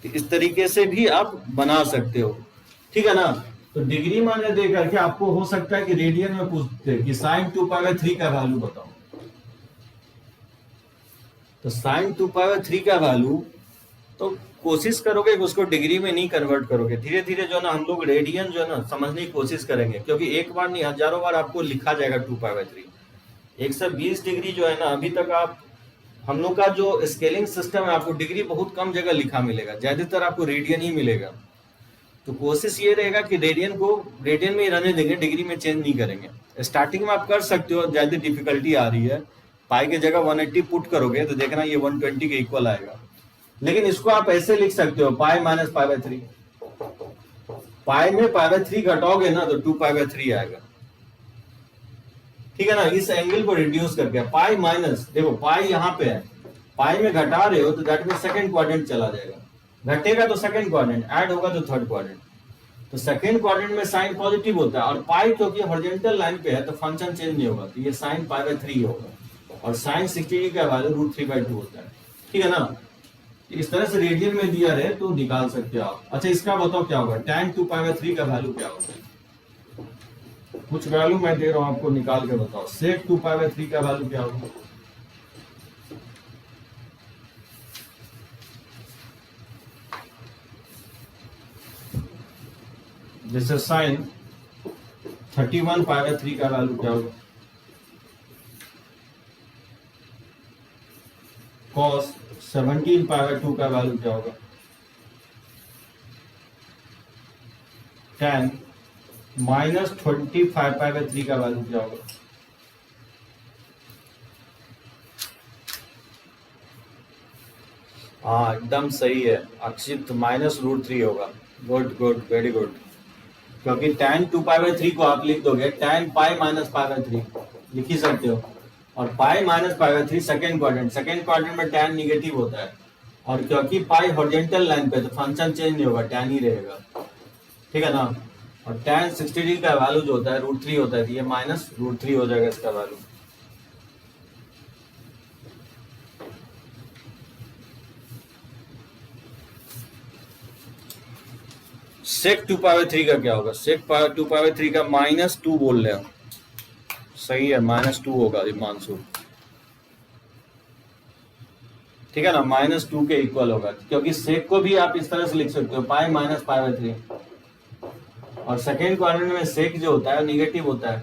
तो इस तरीके से भी आप बना सकते हो, ठीक है ना। तो डिग्री माने दे करके आपको हो सकता है कि रेडियन में पूछते हैं कि साइन 2π/3 का वैल्यू बताओ, तो साइन 2π/3 का वैल्यू तो कोशिश करोगे कि उसको डिग्री में नहीं कन्वर्ट करोगे, धीरे धीरे जो ना हम लोग रेडियन जो है ना समझने की कोशिश करेंगे, क्योंकि एक बार नहीं हजारों बार आपको लिखा जाएगा 2π/3। 120 डिग्री जो है ना अभी तक आप हम लोग का जो स्केलिंग सिस्टम है आपको डिग्री बहुत कम जगह लिखा मिलेगा, ज्यादातर आपको रेडियन ही मिलेगा। तो कोशिश ये रहेगा कि रेडियन में ही रहने देंगे, डिग्री में चेंज नहीं करेंगे। स्टार्टिंग में आप कर सकते हो, ज्यादा डिफिकल्टी आ रही है, पाई की जगह 180 पुट करोगे तो देखना ये 120 के इक्वल आएगा, लेकिन इसको आप ऐसे लिख सकते हो पाई माइनस π/3, पाई में π/3 घटाओगे ना तो 2π/3 आएगा, ठीक है ना। इस एंगल को रिड्यूस करके पाई माइनस, देखो पाई यहाँ पे है, पाई में घटा रहे हो तो दैट मीन सेकंड क्वाड्रेंट चला जाएगा, घटेगा तो सेकंड क्वाड्रेंट, ऐड होगा तो थर्ड क्वाड्रेंट, तो सेकंड क्वाड्रेंट में साइन पॉजिटिव होता है, और पाई क्योंकि हॉरिजॉन्टल लाइन पे है तो फंक्शन चेंज नहीं होगा, तो ये साइन π/3 होगा, और साइन 60 का वैल्यू √3/2 होता है, ठीक है ना। इस तरह से रेडियन में दिया रहे तो निकाल सकते हो आप। अच्छा इसका बताओ क्या होगा, tan 2π/3 का वैल्यू क्या होगा, कुछ वैल्यू मैं दे रहा हूं आपको, निकाल के बताओ। sec 2π/3 का वैल्यू क्या होगा, जैसे साइन 31π/3 का वैल्यू क्या होगा, cos 17π/2 का वैल्यू क्या होगा, tan -25π/3 का वैल्यू क्या होगा, हाँ एकदम सही है अक्षित, -√3 होगा। गुड गुड वेरी गुड, क्योंकि tan 2π/3 को आप लिख दोगे tan π - π/3 लिख ही सकते हो, और पाई माइनस π/3 सेकंड क्वाड्रेंट में tan निगेटिव होता है, और क्योंकि पाई हॉरिजॉन्टल लाइन पे तो फंक्शन चेंज नहीं होगा, tan ही रहेगा, ठीक है ना। और tan 60 डिग्री का वैल्यू जो होता है √3 होता है, तो ये -√3 हो जाएगा इसका वैल्यू। sec 2π/3 का क्या होगा, sec 2π/3 का -2 बोल रहे हो, सही है -2 होगा हिमांशु, ठीक है ना, -2 के इक्वल होगा, क्योंकि सेक को भी आप इस तरह से लिख सकते हो पाई माइनस π/3, और सेकेंड क्वाड्रेंट में सेक जो होता है निगेटिव होता है,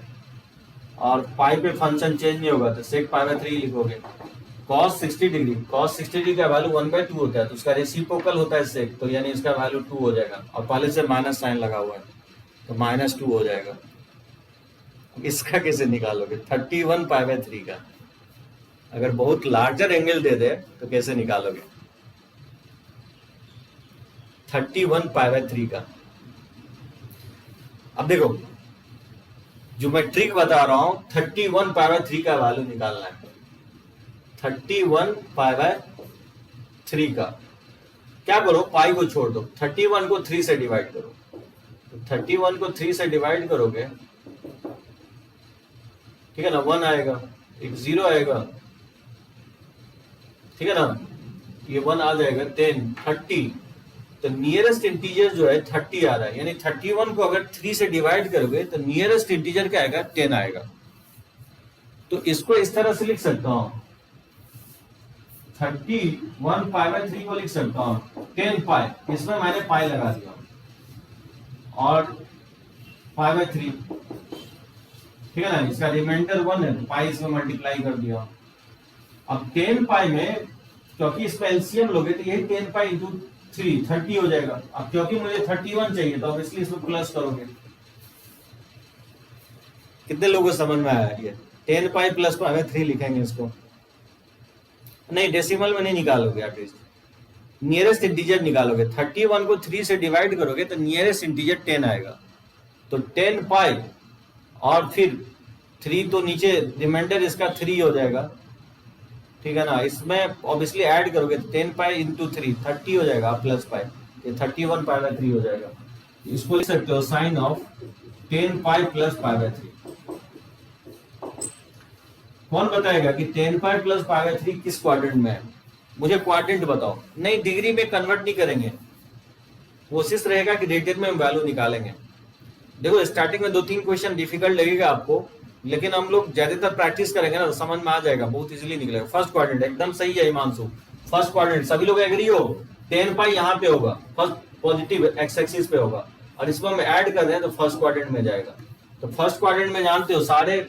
और पाई पे फंक्शन चेंज नहीं होगा तो सेक π/3 लिखोगे। cos 60 डिग्री का वैल्यू 1/2 होता है, तो उसका रेसिप्रोकल होता है सेक, तो यानी इसका वैल्यू 2 हो जाएगा, और पहले से माइनस साइन लगा हुआ है तो -2 हो जाएगा। इसका कैसे निकालोगे 31π/3 का, अगर बहुत लार्जर एंगल दे दे तो कैसे निकालोगे 31π/3 का। अब देखो जो मैं ट्रिक बता रहा हूं 31π/3 का वैल्यू निकालना है, 31π/3 का क्या करो, पाई को छोड़ दो, 31 को 3 से डिवाइड करो, तो 31 को 3 से डिवाइड करोगे, ठीक है ना, 1 आएगा, एक 0 आएगा, ठीक है ना, ये 1 आ जाएगा, 10 30, तो नियरेस्ट इंटीजर जो है 30 आ रहा है, यानी 31 को अगर 3 से डिवाइड करोगे तो नियरेस्ट इंटीजर क्या आएगा 10 आएगा। तो इसको इस तरह से लिख सकता हूं, 31π/3 को लिख सकता हूं 10 पाई, इसमें मैंने पाई लगा दिया, और π/3, ठीक है ना, इसका रिमाइंडर 1 है तो पाई इसमें मल्टीप्लाई कर दिया। अब 10 पाई में क्योंकि इसका एलसीएम लोगे तो यही 10 पाई इंटू 3 30 हो जाएगा। अब क्योंकि मुझे 31 चाहिए तो ऑब्वियसली इसमें प्लस करोगे। कितने लोगों को समझ में आया ये? 10 पाई प्लस को हमें 3 लिखेंगे इसको, नहीं डेसिमल में नहीं निकालोगे, एटलीस्ट नियरेस्ट इंटीजर निकालोगे। 31 को 3 से डिवाइड करोगे तो नियरेस्ट इंटीजर 10 आएगा। तो 10 पाई और फिर 3 तो नीचे रिमाइंडर इसका 3 हो जाएगा, ठीक है ना। इसमें ऑब्वियसली ऐड करोगे तो 10 पाई इंटू 3 30 हो जाएगा प्लस पाई, ये 31 पाई बाय 3 हो जाएगा। इसको लिख सकते हो sine of 10 pi plus pi by 3। कौन बताएगा कि 10 पाई प्लस पाई बाय 3 किस क्वाड्रेंट में है? मुझे क्वाड्रेंट बताओ। नहीं, डिग्री में कन्वर्ट नहीं करेंगे, कोशिश रहेगा कि रेडियन में हम वैल्यू निकालेंगे। देखो स्टार्टिंग में 2-3 क्वेश्चन डिफिकल्ट लगेगा आपको, लेकिन हम लोग ज्यादातर प्रैक्टिस करेंगे ना तो समझ में आ जाएगा, बहुत इजीली निकलेगा। फर्स्ट क्वाड्रेंट एकदम सही है हिमांशु, फर्स्ट क्वाड्रेंट सभी लोग एग्री हो। 10 पाई यहाँ पे होगा, फर्स्ट पॉजिटिव एक्स एक्सिस पे होगा, और इसको हम ऐड कर रहे हैं तो फर्स्ट क्वाड्रेंट में जाएगा। तो फर्स्ट क्वाड्रेंट में जानते हो सारे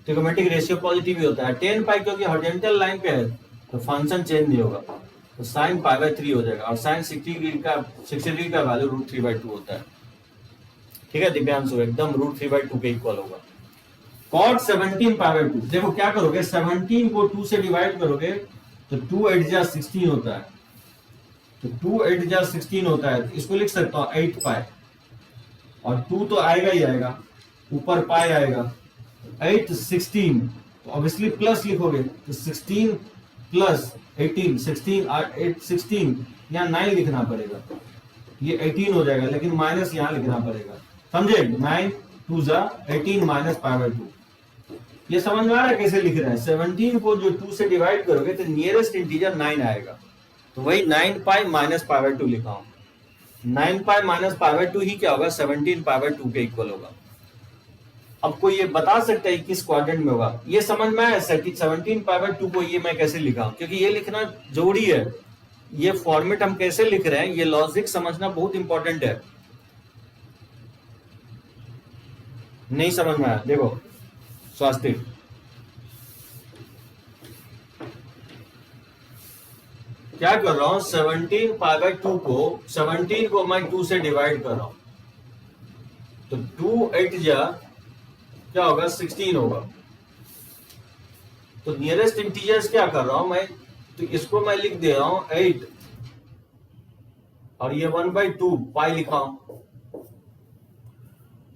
ट्रिगोनोमेट्रिक रेशियो पॉजिटिव ही होता है। 10 पाई क्योंकि हॉरिजॉन्टल लाइन पे है तो फंक्शन चेंज नहीं होगा, तो साइन पाई बाय 3 हो जाएगा, और साइन 60 डिग्री का वैल्यू √3/2 होता है। ठीक है दिव्यांशु, एकदम √3/2 के इक्वल होगा। cot 17 पाई बाय 2, देखो क्या करोगे, 17 को 2 से डिवाइड करोगे तो 2 8 जा 16 होता है, तो 2 8 जा 16 होता है, तो इसको लिख सकता हूँ 8 पाई, और 2 तो आएगा ही आएगा, ऊपर पाई आएगा, 8 16, तो ऑब्वियसली प्लस लिखोगे, तो 16 प्लस 18, 16 8 16, यहाँ 9 लिखना पड़ेगा, ये 18 हो जाएगा, लेकिन माइनस यहाँ लिखना पड़ेगा, समझे। 9 2 जा 18 माइनस पाई बाय 2, ये समझ में आ रहा है कैसे लिख रहे हैं। 17 को जो 2 से डिवाइड करोगे तो नियरेस्ट इंटीजर 9 आएगा, तो वही 9 पाई माइनस पाई बाय 2 लिखा हूं। 9 पाई माइनस पाई बाय 2 ही क्या होगा, 17 पाई बाय 2 के इक्वल होगा। अब कोई ये बता सकता है किस क्वाड्रेंट में होगा? ये समझ में आया कि 17 पाई बाय 2 को ये मैं कैसे लिखा हूं, क्योंकि ये लिखना जरूरी है। ये फॉर्मेट हम कैसे लिख रहे हैं, ये लॉजिक समझना बहुत इंपॉर्टेंट है। नहीं समझ में आया, देखो स्वास्तिक, क्या कर रहा हूं, 17 पाई बाय 2 को 17 को मैं 2 से डिवाइड कर रहा हूं, तो 2 8 जा क्या होगा, 16 होगा। तो नियरेस्ट इंटीजर्स क्या कर रहा हूं मैं, तो इसको मैं लिख दे रहा हूं 8, और ये 1/2 पाई लिखा हूं,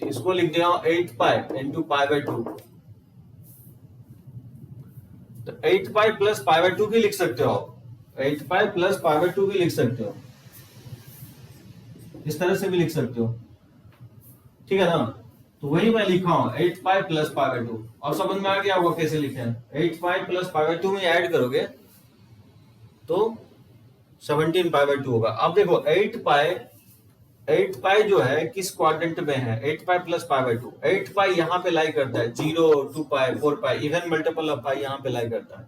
तो इसको लिख दे रहा हूं 8 पाई इंटू पाई बाय 2। तो 8 पाई प्लस पाई बाय 2 भी लिख सकते हो, 8 पाई प्लस पाई बाय 2 भी लिख सकते हो, इस तरह से भी लिख सकते हो, ठीक है ना। तो वही मैं लिखा हूं 8 पाई प्लस पाई बाय 2, और समझ में आ गया होगा कैसे लिखे हैं। 8 पाई प्लस पाई बाय 2 में ऐड करोगे तो 17 पाई बाय 2 होगा। अब देखो 8 पाई जो है किस क्वाड्रेंट में है, 8 पाई प्लस पाई बाय 2, 8 पाई यहाँ पे लाई करता है, 0 2 पाई 4 पाई, इवन मल्टीपल ऑफ पाई यहाँ पे लाई करता है,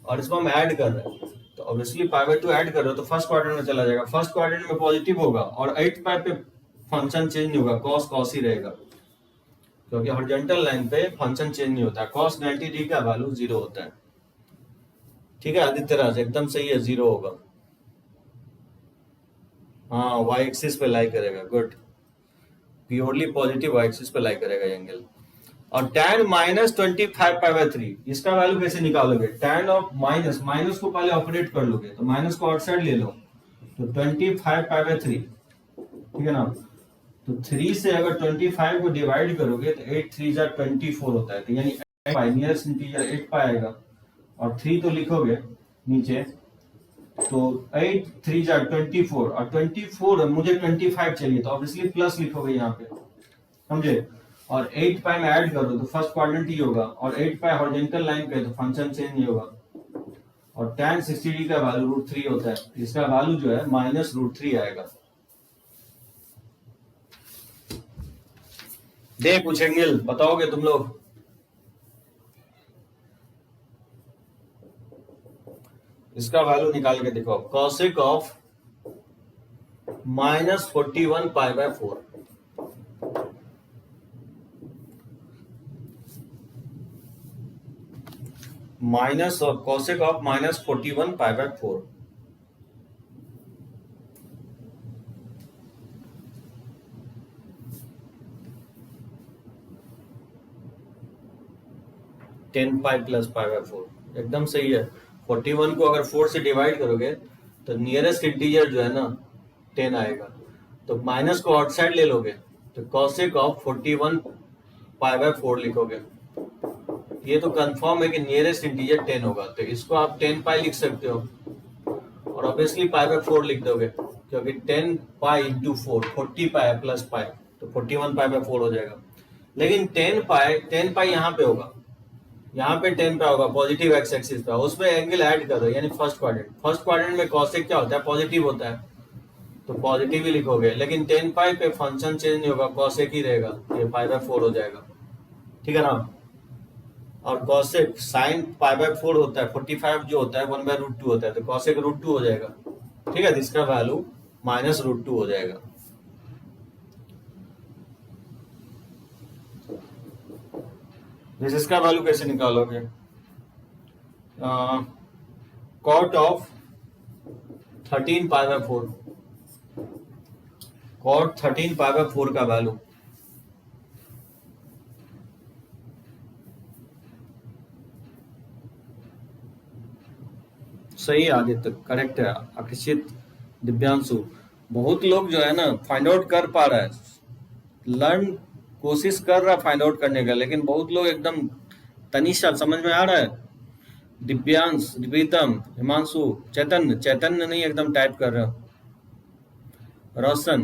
और इसमें हम ऐड कर रहे हैं, तो ऑब्वियसली पाई बाय 2 ऐड कर रहे हो तो फर्स्ट क्वाड्रेंट में चला जाएगा, फर्स्ट क्वाड्रेंट में पॉजिटिव होगा, और 8 पाई पे फंक्शन चेंज नहीं होगा, कॉस ही रहेगा, क्योंकि हॉरिजॉन्टल लाइन पे फंक्शन चेंज नहीं होता है। cos 90 डिग्री का वैल्यू 0 होता है, ठीक है आदित्य राज, एकदम सही है, 0 होगा। हाँ, वाई एक्सिस पे लाई करेगा, good, purely positive y axis पे लाई करेगा एंगल। और tan -25 पाई बाय 3, इसका वैल्यू कैसे निकालोगे, tan ऑफ माइनस को पहले ऑपरेट कर लोगे, तो माइनस को आउटसाइड ले लो, तो 25 पाई बाय 3, ठीक है ना। तो 3 से अगर 25 को डिवाइड करोगे तो 8 3 जा 24 होता है, तो यानी 8 पाई नियरेस्ट इंटीजर 8 पाई आएगा, और 3 तो लिखोगे नीचे, तो 8 3 जा 24, और 24 मुझे 25 चाहिए, तो ऑब्वियसली प्लस लिखोगे यहाँ पे, समझे। और 8 पाई में ऐड करो तो फर्स्ट क्वाड्रेंट ही होगा, और 8 पाई हॉरिजॉन्टल लाइन पे तो फंक्शन चेंज नहीं होगा, और tan 60 डिग्री का वैल्यू √3 होता है, इसका वैल्यू जो है -√3 आएगा। दे पूछेंगे, बताओगे तुम लोग? इसका वैल्यू निकाल के देखो, cosec of -41 pi by 4, minus of cosec of minus 41 pi by 4। Ten pi plus pi by 4 एकदम सही है। 41 को अगर 4 से डिवाइड करोगे तो नियरेस्ट इंटीजर जो है ना 10 आएगा, तो माइनस को आउटसाइड ले लोगे तो कॉसेक ऑफ 41 पाई बाय 4 लिखोगे। ये तो कंफर्म है कि नियरेस्ट इंटीजर 10 होगा, तो इसको आप 10 पाई लिख सकते हो और ऑब्वियसली पाई बाय 4 लिख दोगे, क्योंकि 10 पाई इंटू 4 40 पाई प्लस पाई, तो 41 पाई बाय 4 हो जाएगा। लेकिन 10 पाई यहाँ पे होगा, यहाँ पे 10 पाई होगा पॉजिटिव एक्स एक्सिस पे, उसमें एंगल ऐड कर दो यानी फर्स्ट क्वाड्रेंट में कॉसेक क्या होता है, पॉजिटिव होता है, तो पॉजिटिव ही लिखोगे। लेकिन 10 पाई पे फंक्शन चेंज नहीं होगा, कॉसेक ही रहेगा, ये पाई बाय 4 हो जाएगा, ठीक है ना। और कॉसेक साइन पाई बाय 4 होता है, 45 जो होता है 1/√2 होता है, तो कॉसेक √2 हो जाएगा, ठीक है। इसका वैल्यू -√2 हो जाएगा। इसका वैल्यू कैसे निकालोगे? Cot of 13 pi by 4, cot 13 pi by 4 का वैल्यू सही है, आगे तक करेक्ट है। अक्षित, दिव्यांशु, बहुत लोग जो है ना फाइंड आउट कर पा रहा है, लर्न कोशिश कर रहा फाइंड आउट करने का, लेकिन बहुत लोग एकदम तनिषा समझ में आ रहा है, दिव्यांश, प्रीतम, हिमांशु, चैतन्य नहीं एकदम टाइप कर रहे हो, रोशन,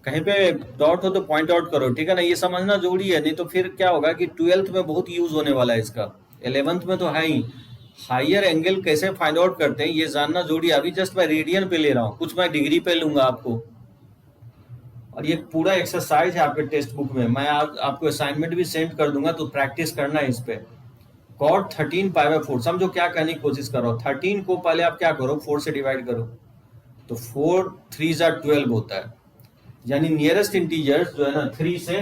कहीं पे डॉट हो तो पॉइंट आउट करो, ठीक है ना। ये समझना जरूरी है, नहीं तो फिर क्या होगा कि 12th में बहुत यूज होने वाला है इसका, 11th में तो है ही। हायर एंगल कैसे फाइंड आउट करते हैं ये जानना जरूरी है। अभी जस्ट मैं रेडियन पे ले रहा हूँ, कुछ मैं डिग्री पे लूंगा आपको, और ये पूरा एक्सरसाइज है आपके टेक्स्ट बुक में, मैं आपको असाइनमेंट भी सेंड कर दूंगा, तो प्रैक्टिस करना है इस पे। कॉट 13 पाई बाय 4, समझो क्या कहने की कोशिश करो। 13 को पहले आप क्या करो, 4 से डिवाइड करो, तो 4 3 जा 12 होता है, यानी नियरेस्ट इंटीजर जो है ना 3 से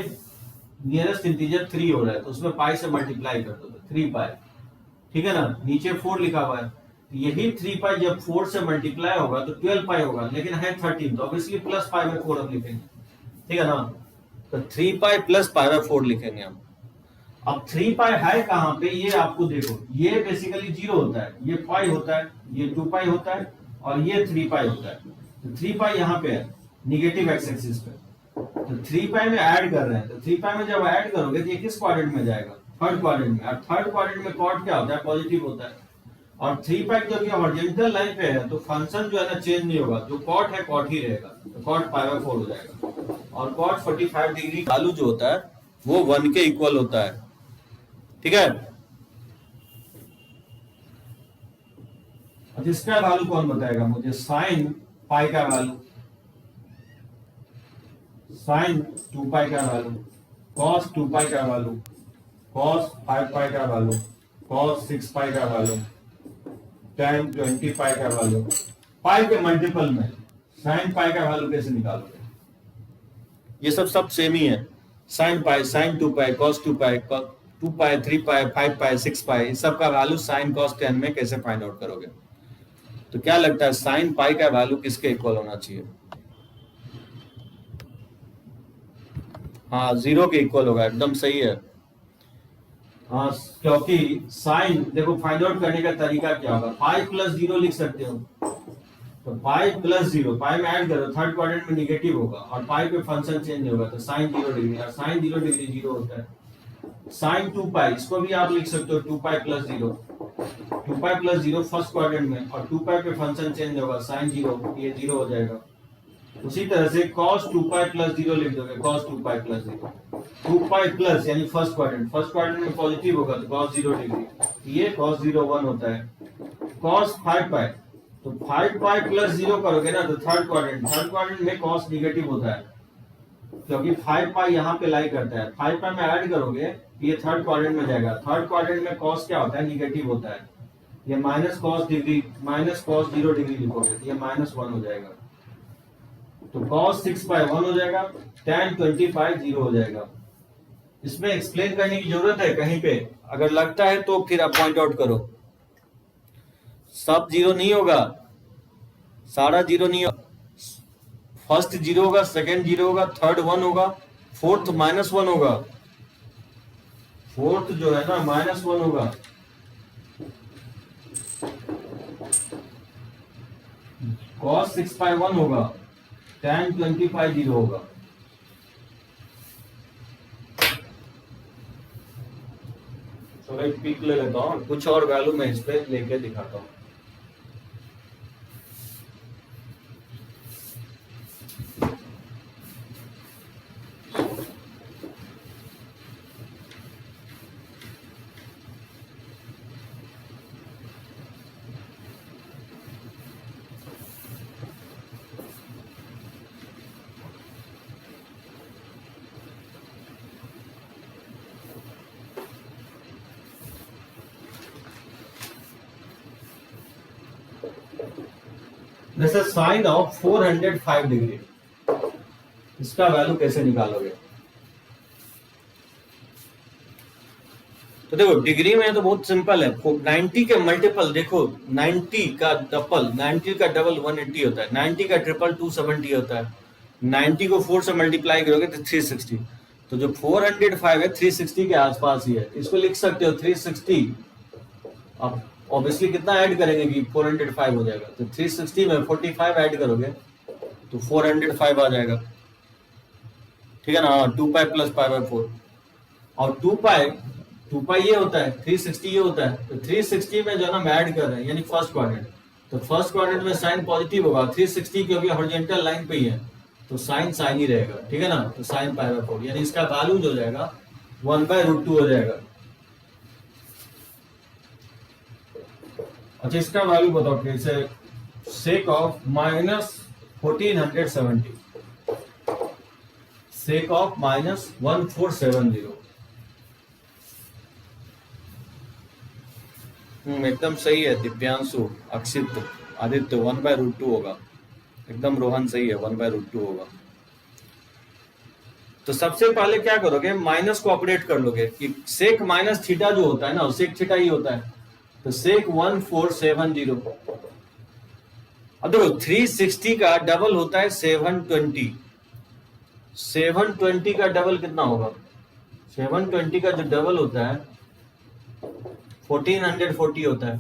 नियरेस्ट इंटीजर 3 हो रहा है, तो उसमें पाई से मल्टीप्लाई कर दो, तो 3 पाई, ठीक है ना। नीचे 4 लिखा हुआ है, यही 3 पाई जब 4 से मल्टीप्लाई होगा तो 12 पाई होगा, लेकिन है 13, तो ऑब्वियसली प्लस पाई बाय 4 हम लिखेंगे, ठीक है ना। तो 3 पाई प्लस पाई बाय 4 लिखेंगे हम। अब 3 पाई है कहाँ पे, ये आपको देखो, ये बेसिकली 0 होता है, ये पाई होता है, ये 2 पाई होता है, और ये 3 पाई होता है। तो 3 पाई यहाँ पे है निगेटिव एक्स एक्सिस पे, तो 3 पाई में ऐड कर रहे हैं, तो 3 पाई में जब ऐड करोगे तो ये किस क्वाड्रेंट में जाएगा, थर्ड क्वाड्रेंट में, और थर्ड क्वाड्रेंट में कॉट क्या होता है, पॉजिटिव होता है। और 3 पाई जो कि हॉरिजॉन्टल लाइन पे है, तो फंक्शन जो है ना चेंज नहीं होगा, जो कॉट है कॉट ही रहेगा, तो कॉट पाई बाय 4 हो जाएगा। और कॉट 45 डिग्री वैल्यू जो होता है वो 1 के इक्वल होता है, ठीक है। अब इसका वैल्यू कौन बताएगा मुझे, साइन पाई का वैल्यू, साइन 2 पाई का वैल्यू, कॉस 2 पाई का वैल्यू, कॉस 5 पाई का वैल्यू, कॉस 6 पाई का वैल्यू, tan 20 पाई का वैल्यू, पाई के मल्टीपल में साइन पाई का वैल्यू कैसे निकालोगे, ये सब सेम ही है। साइन पाई, साइन 2 पाई, कॉस 2 पाई, 2 पाई, 3 पाई, 5 पाई, 6 पाई, इस सब का वैल्यू साइन कॉस tan में कैसे फाइंड आउट करोगे। तो क्या लगता है साइन पाई का वैल्यू किसके इक्वल होना चाहिए, हाँ 0 के इक्वल होगा, एकदम सही है। हाँ, क्योंकि साइन देखो फाइंड आउट करने का तरीका क्या होगा, पाई प्लस 0 लिख सकते हो, तो पाई प्लस 0 पाई में ऐड करो, थर्ड क्वाड्रेंट में निगेटिव होगा, और पाई पे फंक्शन चेंज नहीं होगा, तो साइन 0 डिग्री, और साइन 0 डिग्री 0 होता है। साइन 2 पाई, इसको भी आप लिख सकते हो 2 pi plus 0, 2 pi plus 0 first quadrant में, और 2 पाई पे फंक्शन चेंज होगा, साइन 0, ये 0 हो जाएगा। उसी तरह से cos 2 पाई प्लस 0 लिख दोगे, cos 2 pi plus 0, 2 pi plus यानी फर्स्ट क्वाड्रेंट में पॉजिटिव होगा, तो cos 0 डिग्री, ये cos 0 1 होता है। cos 5 पाई, तो 5 पाई प्लस 0 करोगे ना, तो थर्ड क्वाड्रेंट में cos निगेटिव होता है, क्योंकि 5 पाई यहाँ पे लाई करता है, 5 पाई में ऐड करोगे ये थर्ड क्वाड्रेंट में जाएगा, थर्ड क्वाड्रेंट में cos क्या होता है, निगेटिव होता है, ये minus cos degree, minus cos 0 degree लिखोगे, तो ये -1 हो जाएगा, तो cos 6 पाई 1 हो जाएगा, tan 25 0 हो जाएगा। इसमें एक्सप्लेन करने की जरूरत है कहीं पे? अगर लगता है तो फिर आप पॉइंट आउट करो। सब जीरो नहीं होगा, सारा जीरो नहीं होगा। फर्स्ट जीरो होगा, सेकंड जीरो होगा, थर्ड वन होगा, फोर्थ माइनस वन होगा। फोर्थ जो है ना माइनस वन होगा। cos 6/1 होगा, tan 25 जीरो होगा। चलो एक पिक ले लेता हूँ, कुछ और वैल्यू मैं इस पे लेके दिखाता हूँ। This is sine of 405 degree. इसका वैल्यू कैसे निकालोगे? तो देखो डिग्री में तो बहुत सिंपल है। 90 के मल्टीपल देखो, 90 का डबल 180 होता है, 90 का ट्रिपल 270 होता है। 90 को 4 से मल्टीप्लाई करोगे तो 360। तो जो 405 है 360 के आसपास ही है। इसको लिख सकते हो 360। अब ऑब्वियसली कितना ऐड करेंगे कि 405 हो जाएगा, तो 360 में 45 ऐड करोगे तो 405 आ जाएगा। ठीक है ना? 2 पाई प्लस पाई बाय 4 और 2 पाई ये होता है, 360 ये होता है। तो 360 में जो है ना हम ऐड कर रहे हैं यानी फर्स्ट क्वाड्रेंट। तो फर्स्ट क्वाड्रेंट में साइन पॉजिटिव होगा, 360 क्योंकि हॉरिजॉन्टल लाइन पे ही है तो साइन साइन ही रहेगा। ठीक है ना? तो साइन पाई बाय 4 यानी इसका वैल्यू जो हो जाएगा 1/√2 हो जाएगा। अच्छा इसका वैल्यू बताओ कैसे? Sake of -1470, sake of -1470। एकदम सही है दिव्यांशु, अक्षित, आदित्य। 1/√2 होगा। एकदम रोहन सही है, 1/√2 होगा। तो सबसे पहले क्या करोगे? माइनस को अपडेट कर लोगे कि सेक माइनस थीटा जो होता है ना, सेक थीटा ही होता है। तो सेक 1470। अब देखो 360 का डबल होता है 720। 720 का डबल कितना होगा? 720 का जो डबल होता है 1440 होता है।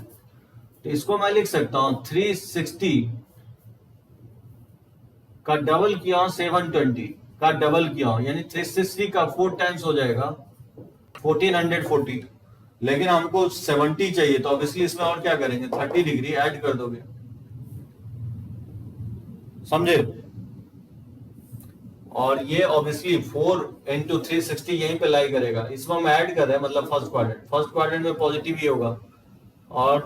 तो इसको मैं लिख सकता हूं 360 का डबल किया हूं 720 का डबल किया हूं, यानी 360 का 4 टाइम्स हो जाएगा 1440। लेकिन हमको 70 चाहिए तो ऑब्वियसली इसमें और क्या करेंगे? 30 डिग्री ऐड कर दोगे। समझे? और ये ऑब्वियसली 4 इंटू 360 यहीं पे लाई करेगा। इसमें हम ऐड कर रहे हैं मतलब फर्स्ट क्वाड्रेंट में पॉजिटिव ही होगा और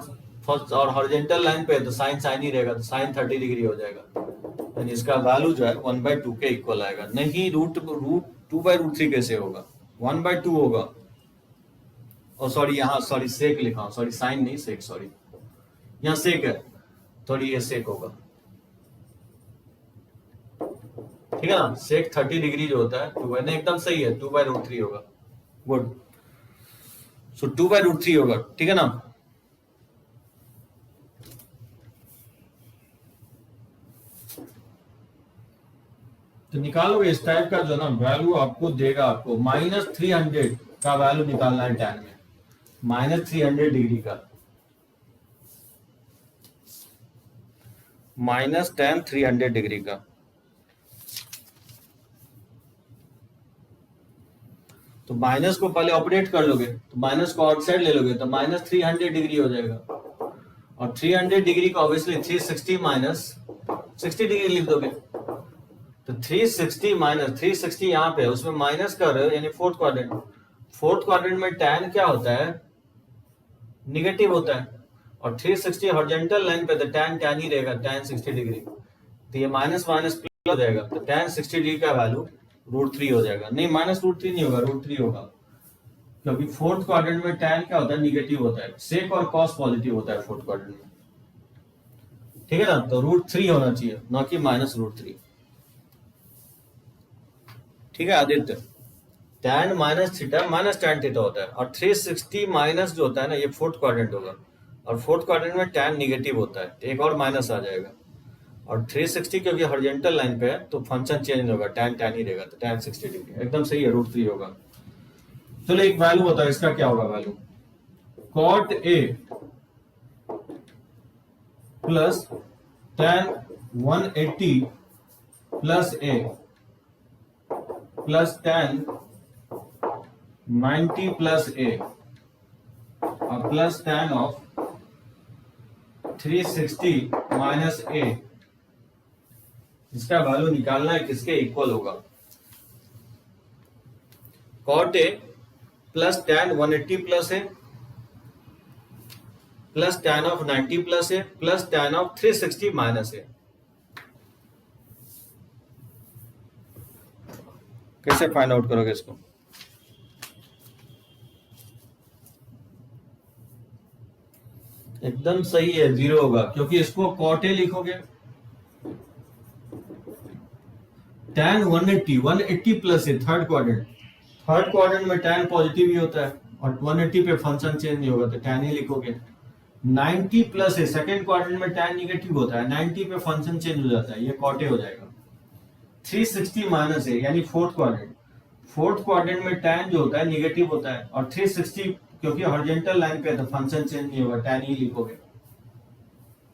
फर्स्ट और हॉरिजॉन्टल लाइन पे है तो साइन साइन ही रहेगा, तो साइन 30 डिग्री हो जाएगा। यानी इसका वैल्यू जो है 1/2 के इक्वल आएगा। नहीं रूट 2/√3 कैसे होगा? 1/2 होगा। और सॉरी यहाँ सॉरी सेक लिखा हूं, सॉरी साइन नहीं सेक, सॉरी यहाँ सेक है, थोड़ी ये सेक होगा। ठीक है ना? सेक 30 डिग्री जो होता है 2 है, एकदम सही है, 2/√3 होगा। गुड। सो 2/√3 होगा। ठीक है ना? तो निकालोगे इस टाइप का जो ना वैल्यू आपको देगा, आपको -300 का वैल्यू निकालना है टैन में, -300 डिग्री का, -tan 300 डिग्री का। तो माइनस को पहले ऑपरेट कर लोगे, तो माइनस को आउटसाइड ले लोगे तो -300 डिग्री हो जाएगा। और 300 डिग्री को ऑब्वियसली 360 माइनस 60 डिग्री लिख दोगे। तो 360 माइनस 360 यहाँ पे उसमें माइनस कर रहे हो यानी फोर्थ क्वाड्रेंट में टैन क्या होता है? निगेटिव होता है। और 360 हॉरिजॉन्टल लाइन पे तो टैन टैन ही रहेगा, टैन 60 डिग्री। तो ये माइनस माइनस प्लस हो जाएगा, तो टैन 60 डिग्री का वैल्यू √3 हो जाएगा। नहीं -√3 नहीं होगा, √3 होगा, क्योंकि फोर्थ क्वाड्रेंट में टैन क्या होता है? निगेटिव होता है। सेक और कॉस पॉजिटिव होता है फोर्थ क्वाड्रेंट में। ठीक है ना? तो √3 होना चाहिए, ना कि -√3। ठीक है Aditya? tan minus theta minus tan theta होता है, और 360 माइनस जो होता है ना, ये फोर्थ क्वाड्रेंट होगा, और फोर्थ क्वाड्रेंट में tan निगेटिव होता है, तो एक और माइनस आ जाएगा, और 360 क्योंकि हॉरिजॉन्टल लाइन पे है तो फंक्शन चेंज होगा, tan ही रहेगा, तो tan 60 डिग्री एकदम सही है, √3 होगा। चलो एक वैल्यू बताओ, इसका क्या होगा value, cot A plus tan 180 plus A plus tan 90 plus A और plus tan of 360 minus A, इसका वैल्यू निकालना है, किसके इक्वल होगा, cot A plus tan 180 plus A plus tan of 90 plus A plus tan of 360 minus A। कैसे फाइंड आउट करोगे इसको, एकदम सही है, 0 होगा, क्योंकि इसको cot A लिखोगे, tan 180 plus A third quadrant में tan पॉजिटिव ही होता है, और 180 पे फंक्शन चेंज नहीं होगा तो tan ही लिखोगे। 90 प्लस A सेकेंड क्वाड्रेंट में tan निगेटिव होता है, 90 पे फंक्शन चेंज हो जाता है, ये cot A हो जाएगा। 360 माइनस A यानी फोर्थ क्वाड्रेंट में tan जो होता है निगेटिव होता है, और 360 क्योंकि हॉरिजॉन्टल लाइन पे है तो फंक्शन चेंज नहीं होगा, tan ही लिखोगे,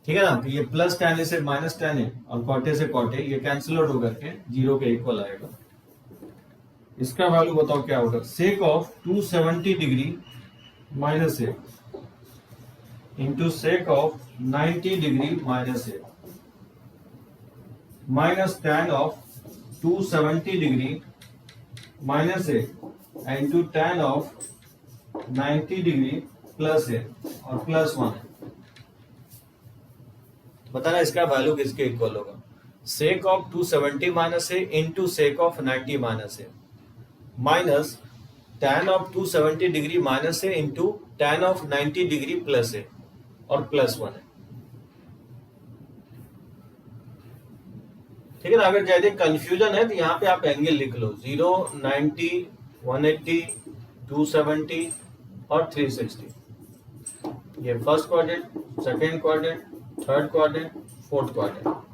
ठीक है ना। तो ये प्लस tan A से माइनस tan A और cot A से cot A, ये कैंसिल आउट होकर के 0 के इक्वल आएगा। इसका वैल्यू बताओ क्या होगा, sake of 270 degree minus A into sake of 90 degree minus A minus tan of 270 degree minus A into tan of 90 degree plus A और प्लस 1 है। बताना इसका वैल्यू किसके इक्वल होगा, sake of 270 minus A into sake of 90 minus A minus tan of 270 degree minus A into tan of 90 degree plus A और प्लस 1 है, ठीक है ना। अगर ज्यादा कंफ्यूजन है तो यहाँ पे आप एंगल लिख लो, 0, 90, 180, 270 और 360, ये first quadrant, second quadrant, third quadrant, fourth quadrant.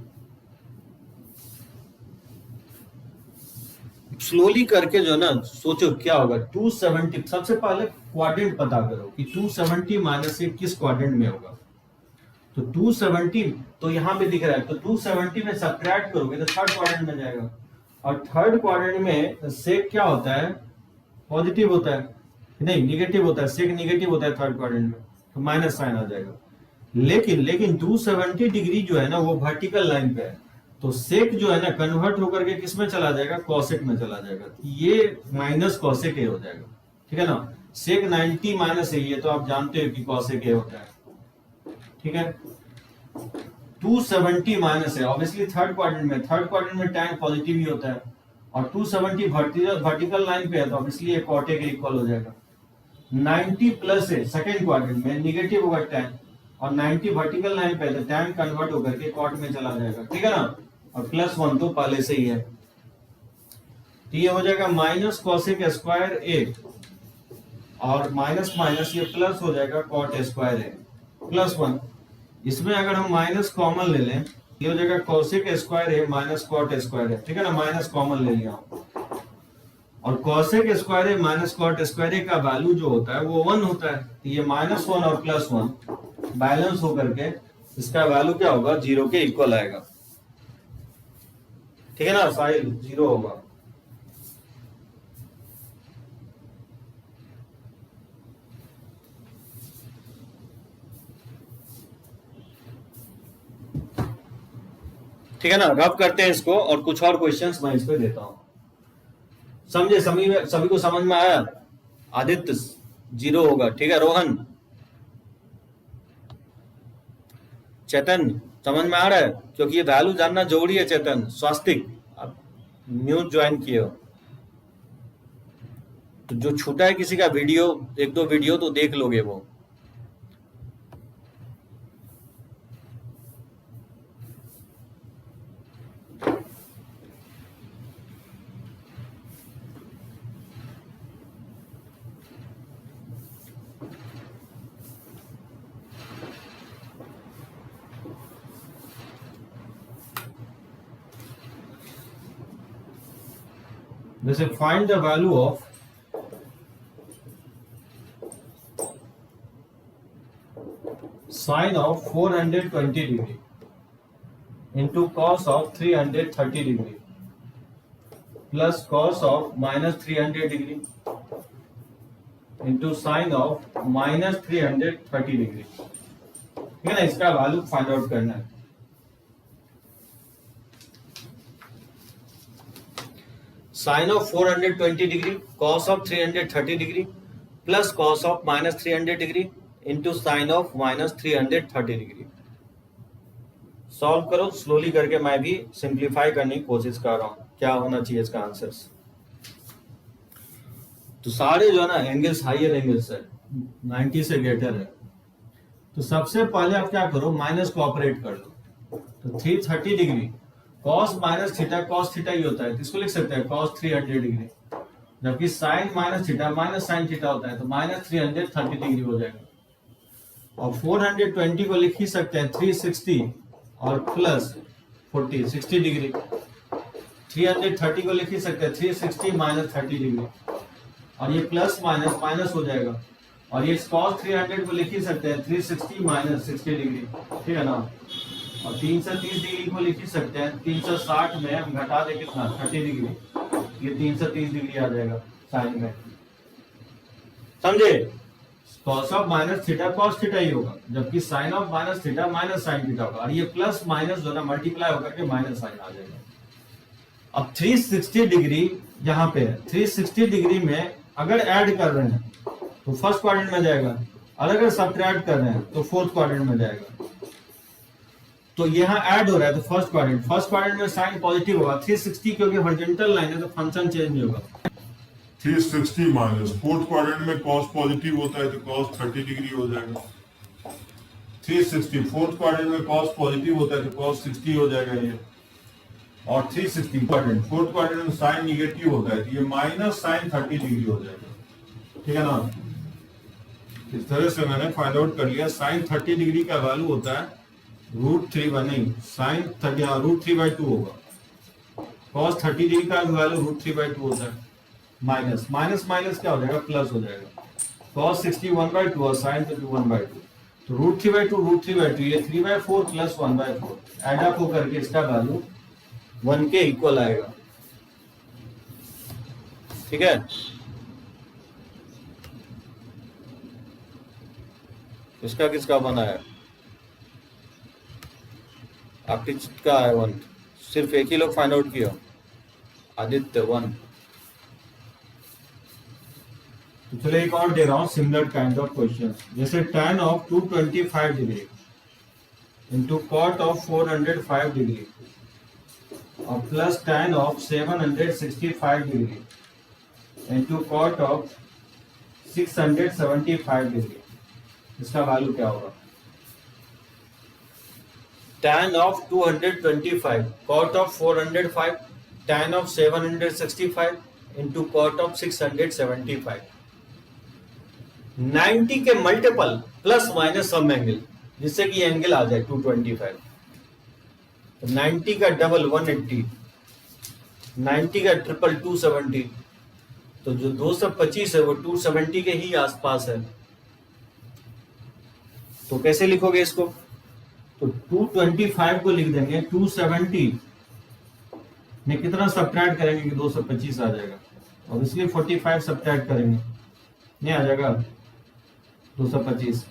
Slowly करके जो ना सोचो क्या होगा, 270 सबसे पहले क्वाड्रेंट पता करो कि 270 माइनस से किस क्वाड्रेंट में होगा, तो 270 तो यहाँ पे दिख रहा है, तो 270 में सब्ट्रैक्ट करोगे तो थर्ड क्वाड्रेंट में जाएगा, और थर्ड क्वाड्रेंट में सेक क्या होता है, पॉजिटिव होता है, नहीं निगेटिव होता है, सेक निगेटिव होता है थर्ड क्वाड्रेंट में, तो माइनस साइन आ जाएगा। लेकिन 270 डिग्री जो है ना वो वर्टिकल लाइन पे है, तो सेक जो है ना कन्वर्ट होकर के किस में चला जाएगा, कॉसेक में चला जाएगा, ये माइनस कॉसेक ए हो जाएगा, ठीक है ना। सेक 90 माइनस ए, ये तो आप जानते हो कि कॉसेक ए होता है, ठीक है। 270 माइनस है ऑब्वियसली थर्ड क्वाड्रेंट में tan पॉजिटिव ही होता है, और 270 वर्टिकल लाइन पे है तो ऑब्वियसली ये cot A के इक्वल हो जाएगा। 90 प्लस है सेकेंड क्वाड्रेंट में, निगेटिव होगा tan, और 90 वर्टिकल लाइन पे है तो tan कन्वर्ट होकर के cot में चला जाएगा, ठीक है ना, और प्लस 1 तो पहले से ही है, तो ये हो जाएगा माइनस कॉसेक स्क्वायर ए, और माइनस माइनस ये प्लस हो जाएगा cot स्क्वायर ए प्लस 1। इसमें अगर हम माइनस कॉमन ले लें, ये हो जाएगा कॉसेक स्क्वायर है माइनस cot स्क्वायर है, ठीक है ना, माइनस कॉमन ले लिया, और कॉसेक स्क्वायर है माइनस cot स्क्वायर है का वैल्यू जो होता है वो 1 होता है, तो ये माइनस 1 और प्लस 1 बैलेंस होकर के इसका वैल्यू क्या होगा, 0 के इक्वल आएगा, ठीक है ना, साइड 0 होगा। ठीक है ना, रब करते हैं इसको, और कुछ और क्वेश्चंस मैं इस पे देता हूं, समझे, सभी को समझ में आया। आदित्य 0 होगा, ठीक है। रोहन, चेतन समझ में आ रहा है, क्योंकि ये वैल्यू जानना जरूरी है। चेतन, स्वास्तिक आप न्यूज ज्वाइन किए हो, तो जो छूटा है किसी का वीडियो, एक दो वीडियो तो देख लोगे वो। जैसे find the value of sine of 420 degree into cos of 330 degree plus cos of -300 degree into sine of -330 degree. ठीक है ना, इसका वैल्यू फाइंड आउट करना है। Sine of 420 degree cos of 330 degree plus cos of -300 degree into sine of -330 degree. Solve करो स्लोली करके, मैं भी सिंप्लीफाई करने की कोशिश कर रहा हूं क्या होना चाहिए इसका आंसर्स। तो सारे जो है ना एंगल्स हायर एंगल्स है, 90 से ग्रेटर है। तो सबसे पहले आप क्या करो, माइनस को ऑपरेट कर दो। तो 330 degree cos minus theta, cos theta ही होता है, इसको लिख सकते हैं कॉस 300 डिग्री, जबकि sine minus theta minus sine theta होता है, तो -330 डिग्री हो जाएगा। और 420 को लिख ही सकते हैं 360 और प्लस 40 60 डिग्री। 330 को लिख ही सकते हैं 360 -30 डिग्री, और ये प्लस माइनस माइनस हो जाएगा। और ये cos 300 को लिख ही सकते हैं 360 -60 डिग्री, ठीक है ना। और 330 डिग्री को लिख ही सकते हैं 360 में हम घटा दे कितना 30 डिग्री, ये 330 डिग्री आ जाएगा साइन में, समझे। cos of minus theta cos theta ही होगा, जबकि sine of minus theta minus sine theta होगा, और ये प्लस माइनस जो ना मल्टीप्लाई होकर के माइनस साइन आ जाएगा। अब 360 डिग्री यहाँ पे है, 360 डिग्री में अगर ऐड कर रहे हैं तो फर्स्ट क्वाड्रेंट में जाएगा, और अगर सब्ट्रैक्ट कर रहे हैं तो फोर्थ क्वाड्रेंट में जाएगा। तो यहाँ ऐड हो रहा है तो फर्स्ट क्वाड्रेंट में साइन पॉजिटिव होगा। 360 क्योंकि हॉरिजॉन्टल लाइन है तो फंक्शन चेंज नहीं होगा। 360 माइनस फोर्थ क्वाड्रेंट में cos पॉजिटिव होता है तो cos 30 डिग्री हो जाएगा। 360 फोर्थ क्वाड्रेंट में cos पॉजिटिव होता है तो cos 60 हो जाएगा ये। और 360 क्वाड्रेंट फोर्थ क्वाड्रेंट में साइन निगेटिव होता है तो ये माइनस साइन 30 डिग्री हो जाएगा, ठीक है ना। इस तरह से मैंने फाइंड आउट कर लिया। साइन 30 डिग्री का वैल्यू होता है √3 नहीं, साइन √3/2 होगा। cos 30 डिग्री का वैल्यू √3/2 होता है। माइनस माइनस माइनस क्या हो जाएगा, प्लस हो जाएगा। cos 60 1/2 और साइन 1/2, तो √3/2 ये 3/4 प्लस 1/4 एड अप होकर के इसका वैल्यू 1 के इक्वल आएगा, ठीक है। इसका किसका बना है, आपकी का है 1, सिर्फ एक ही लोग फाइंड आउट किया, आदित्य 1। तो चलो एक और दे रहा हूं सिमिलर काइंड ऑफ क्वेश्चन, जैसे tan of 225 degree into cot of 405 degree और plus tan of 765 degree into cot of 675 degree, इसका वैल्यू क्या होगा। tan of 225 cot of 405 tan of 765 into cot of 675, 90 के मल्टीपल प्लस माइनस सम एंगल, जिससे कि एंगल आ जाए 225। तो 90 का डबल 180, 90 का ट्रिपल 270, तो जो 225 है वो 270 के ही आसपास है। तो कैसे लिखोगे इसको, तो 225 को लिख देंगे 270 में कितना सब्ट्रैक्ट करेंगे कि 225 आ जाएगा, और इसलिए 45 सब्ट्रैक्ट करेंगे, नहीं आ जाएगा 225।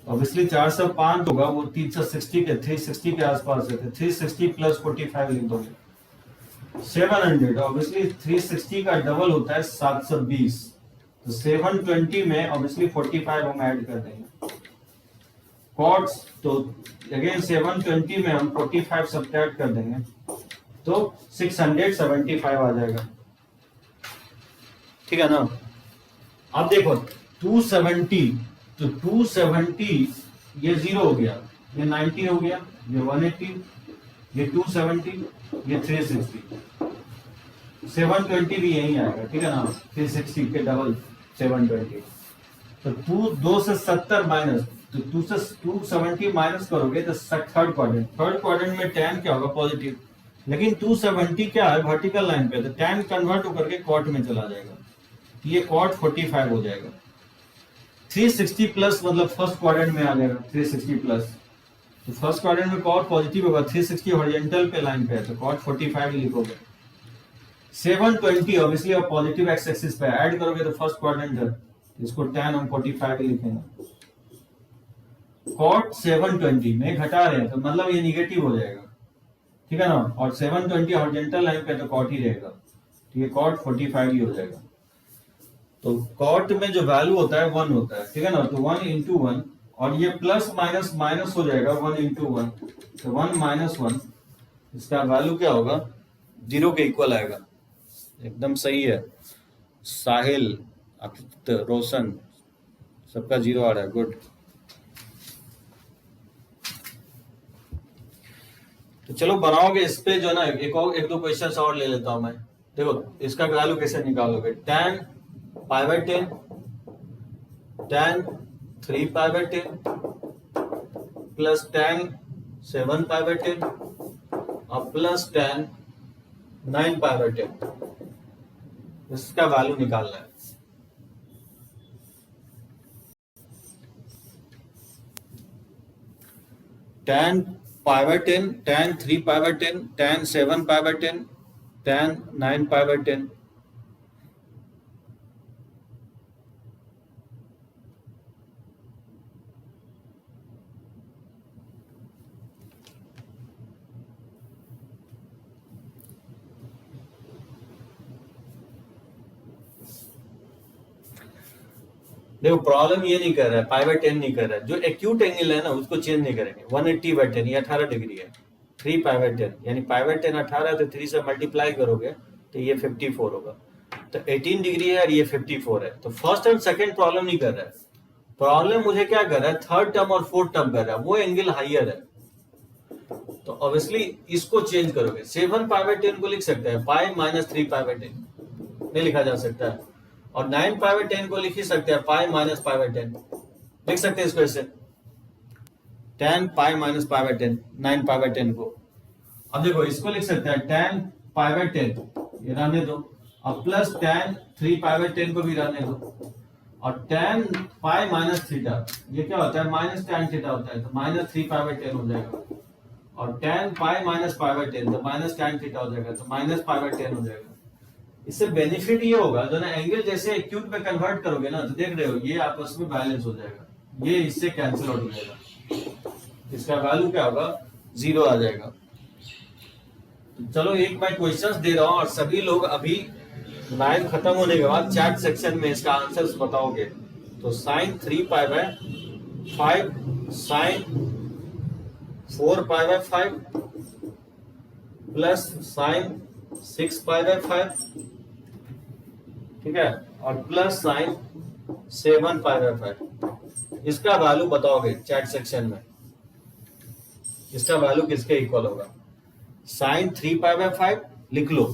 ऑब्वियसली 405 होगा, वो 360 के आसपास है, 360 प्लस 45 लिख दोगे। 700 ऑब्वियसली 360 का डबल होता है 720, तो 720 में ऑब्वियसली 45 हम ऐड कर देंगे। कॉट्स तो अगेन 720 में हम 45 सब्ट्रैक्ट कर देंगे तो 675 आ जाएगा, ठीक है ना। अब देखो 270, तो 270 ये 0 हो गया, ये 90 हो गया, ये 180, ये 270, ये 360, 720 भी यही आएगा, ठीक है ना। 360 के डबल 720, तो 2 से 70 माइनस, तो 2 से 270 माइनस करोगे तो थर्ड क्वाड्रेंट में tan क्या होगा, पॉजिटिव, लेकिन 270 क्या है, वर्टिकल लाइन पे, तो tan कन्वर्ट होकर के कॉट में चला जाएगा, ये कॉट 45 हो जाएगा। 360 प्लस मतलब फर्स्ट क्वाड्रेंट में आ जाएगा, 360 प्लस, तो फर्स्ट क्वाड्रेंट में कॉट पॉजिटिव होगा, 360 हॉरिजॉन्टल पे लाइन पे है तो कॉट 45 लिखोगे। 720 ऑब्वियसली आप पॉजिटिव एक्स एक्सिस पे ऐड करोगे तो फर्स्ट क्वाड्रेंट है, इसको tan हम 45 लिखेंगे। कॉट 720 में घटा रहे हैं तो मतलब ये निगेटिव हो जाएगा, ठीक है ना, और 720 हॉरिजॉन्टल लाइन पे तो कॉट ही रहेगा, तो ये कॉट 45 ही हो जाएगा। तो कॉट में जो वैल्यू होता है 1 होता है, ठीक है ना, तो 1 इंटू 1, और ये प्लस माइनस माइनस हो जाएगा 1 इंटू 1, तो 1 माइनस 1, इसका वैल्यू क्या होगा, 0 के इक्वल आएगा। एकदम सही है, साहिल, अक्षित, रोशन, सबका 0 आ रहा है, गुड। तो चलो बनाओगे इस पे जो है ना, एक दो क्वेश्चंस और ले लेता हूं मैं। देखो इसका वैल्यू कैसे निकालोगे, tan pi by 10, tan 3 pi bye 10 plus tan 7 pi bye 10 और प्लस tan 9 पाई बाय 10, इसका वैल्यू निकालना है। tan pi by 10, tan 3 pi bye 10, tan 7 pi bye 10, tan 9 pi by 10। देखो प्रॉब्लम ये नहीं कर रहा है, पाई बाय 10 नहीं कर रहा है, जो एक्यूट एंगल है ना उसको चेंज नहीं करेंगे। 180 बाय 10 ये 18 डिग्री है, 3 पाई बाय 10 यानी पाई बाय 10 18 तो 3 से मल्टीप्लाई करोगे तो ये 54 होगा, तो 18 डिग्री है और ये 54 है। तो फर्स्ट एंड सेकंड प्रॉब्लम नहीं कर रहा है, प्रॉब्लम मुझे क्या कर रहा है, थर्ड टर्म और फोर्थ टर्म कर रहा है, वो एंगल हाइयर है, तो ऑब्वियसली इसको चेंज करोगे। 7 पाई बाय 10 को लिख सकते हैं पाई माइनस 3 पाई बाय 10 नहीं लिखा जा सकता है, और 9 पाई बाय 10 को लिख ही सकते हैं पाई माइनस पाई बाय 10 लिख सकते हैं इसको ऐसे, tan pi minus pi by 10 9 pi by 10 को। अब देखो इसको लिख सकते हैं tan पाई बाय 10 ये रहने दो, और प्लस tan 3 पाई बाय 10 को भी रहने दो, और tan पाई माइनस थीटा ये क्या होता है, माइनस tan थीटा होता है, तो माइनस 3 पाई बाय 10 हो जाएगा, और tan pi minus pi by 10 तो माइनस tan थीटा हो जाएगा, तो माइनस पाई बाय 10 हो जाएगा। इससे बेनिफिट ये होगा जो ना एंगल जैसे एक्यूट में कन्वर्ट करोगे ना, तो देख रहे हो ये आपस में बैलेंस हो जाएगा, ये इससे कैंसिल आउट हो जाएगा, इसका वैल्यू क्या होगा, 0 आ जाएगा। तो चलो एक मैं क्वेश्चंस दे रहा हूं और सभी लोग अभी लाइव खत्म होने के बाद चैट सेक्शन में इसका आंसर्स बताओगे। तो sine 3 pi by 5, sine 4 pi by 5 plus sine 6 pi by 5, ठीक है, और प्लस साइन 7 पाई बाय 5, इसका वैल्यू बताओगे चैट सेक्शन में, इसका वैल्यू किसके इक्वल होगा। साइन 3 पाई बाय 5 लिख लो,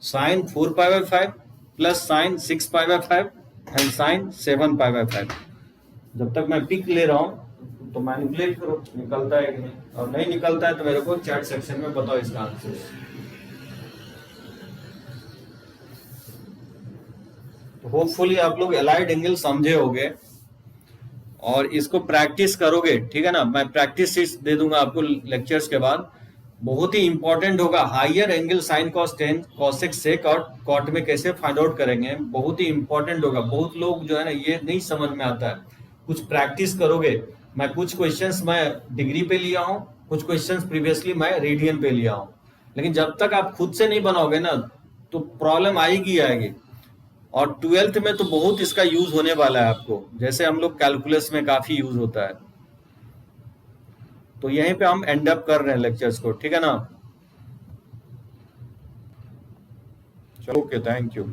sine 4 pi by 5 plus sine 6 pi by 5 and sine 7 pi by 5। जब तक मैं पिक ले रहा हूं तो मैनिपुलेट करो, निकलता है कि नहीं, और नहीं निकलता है तो मेरे को चैट सेक्शन में बताओ इसका आंसर। होपफुली आप लोग एलाइड एंगल समझे होंगे और इसको प्रैक्टिस करोगे, ठीक है ना। मैं प्रैक्टिस शीट्स दे दूंगा आपको लेक्चर्स के बाद, बहुत ही इंपॉर्टेंट होगा। Higher angle sine cos 10 cosec sec और कॉट में कैसे फाइंड आउट करेंगे, बहुत ही इंपॉर्टेंट होगा। बहुत लोग जो है ना ये नहीं समझ में आता है, कुछ प्रैक्टिस करोगे। मैं कुछ क्वेश्चंस मैं डिग्री पे लिया हूँ, कुछ क्वेश्चंस प्रीवियसली मैं रेडियन पे लिया हूँ, लेकिन जब तक आप खुद से नहीं बनाओगे ना तो प्रॉब्लम आएगी आएगी। और 12th में तो बहुत इसका यूज होने वाला है आपको, जैसे हम लोग कैलकुलस में काफी यूज होता है। तो यहीं पे हम एंड अप कर रहे हैं लेक्चर्स को, ठीक है ना। चलो ओके, थैंक यू।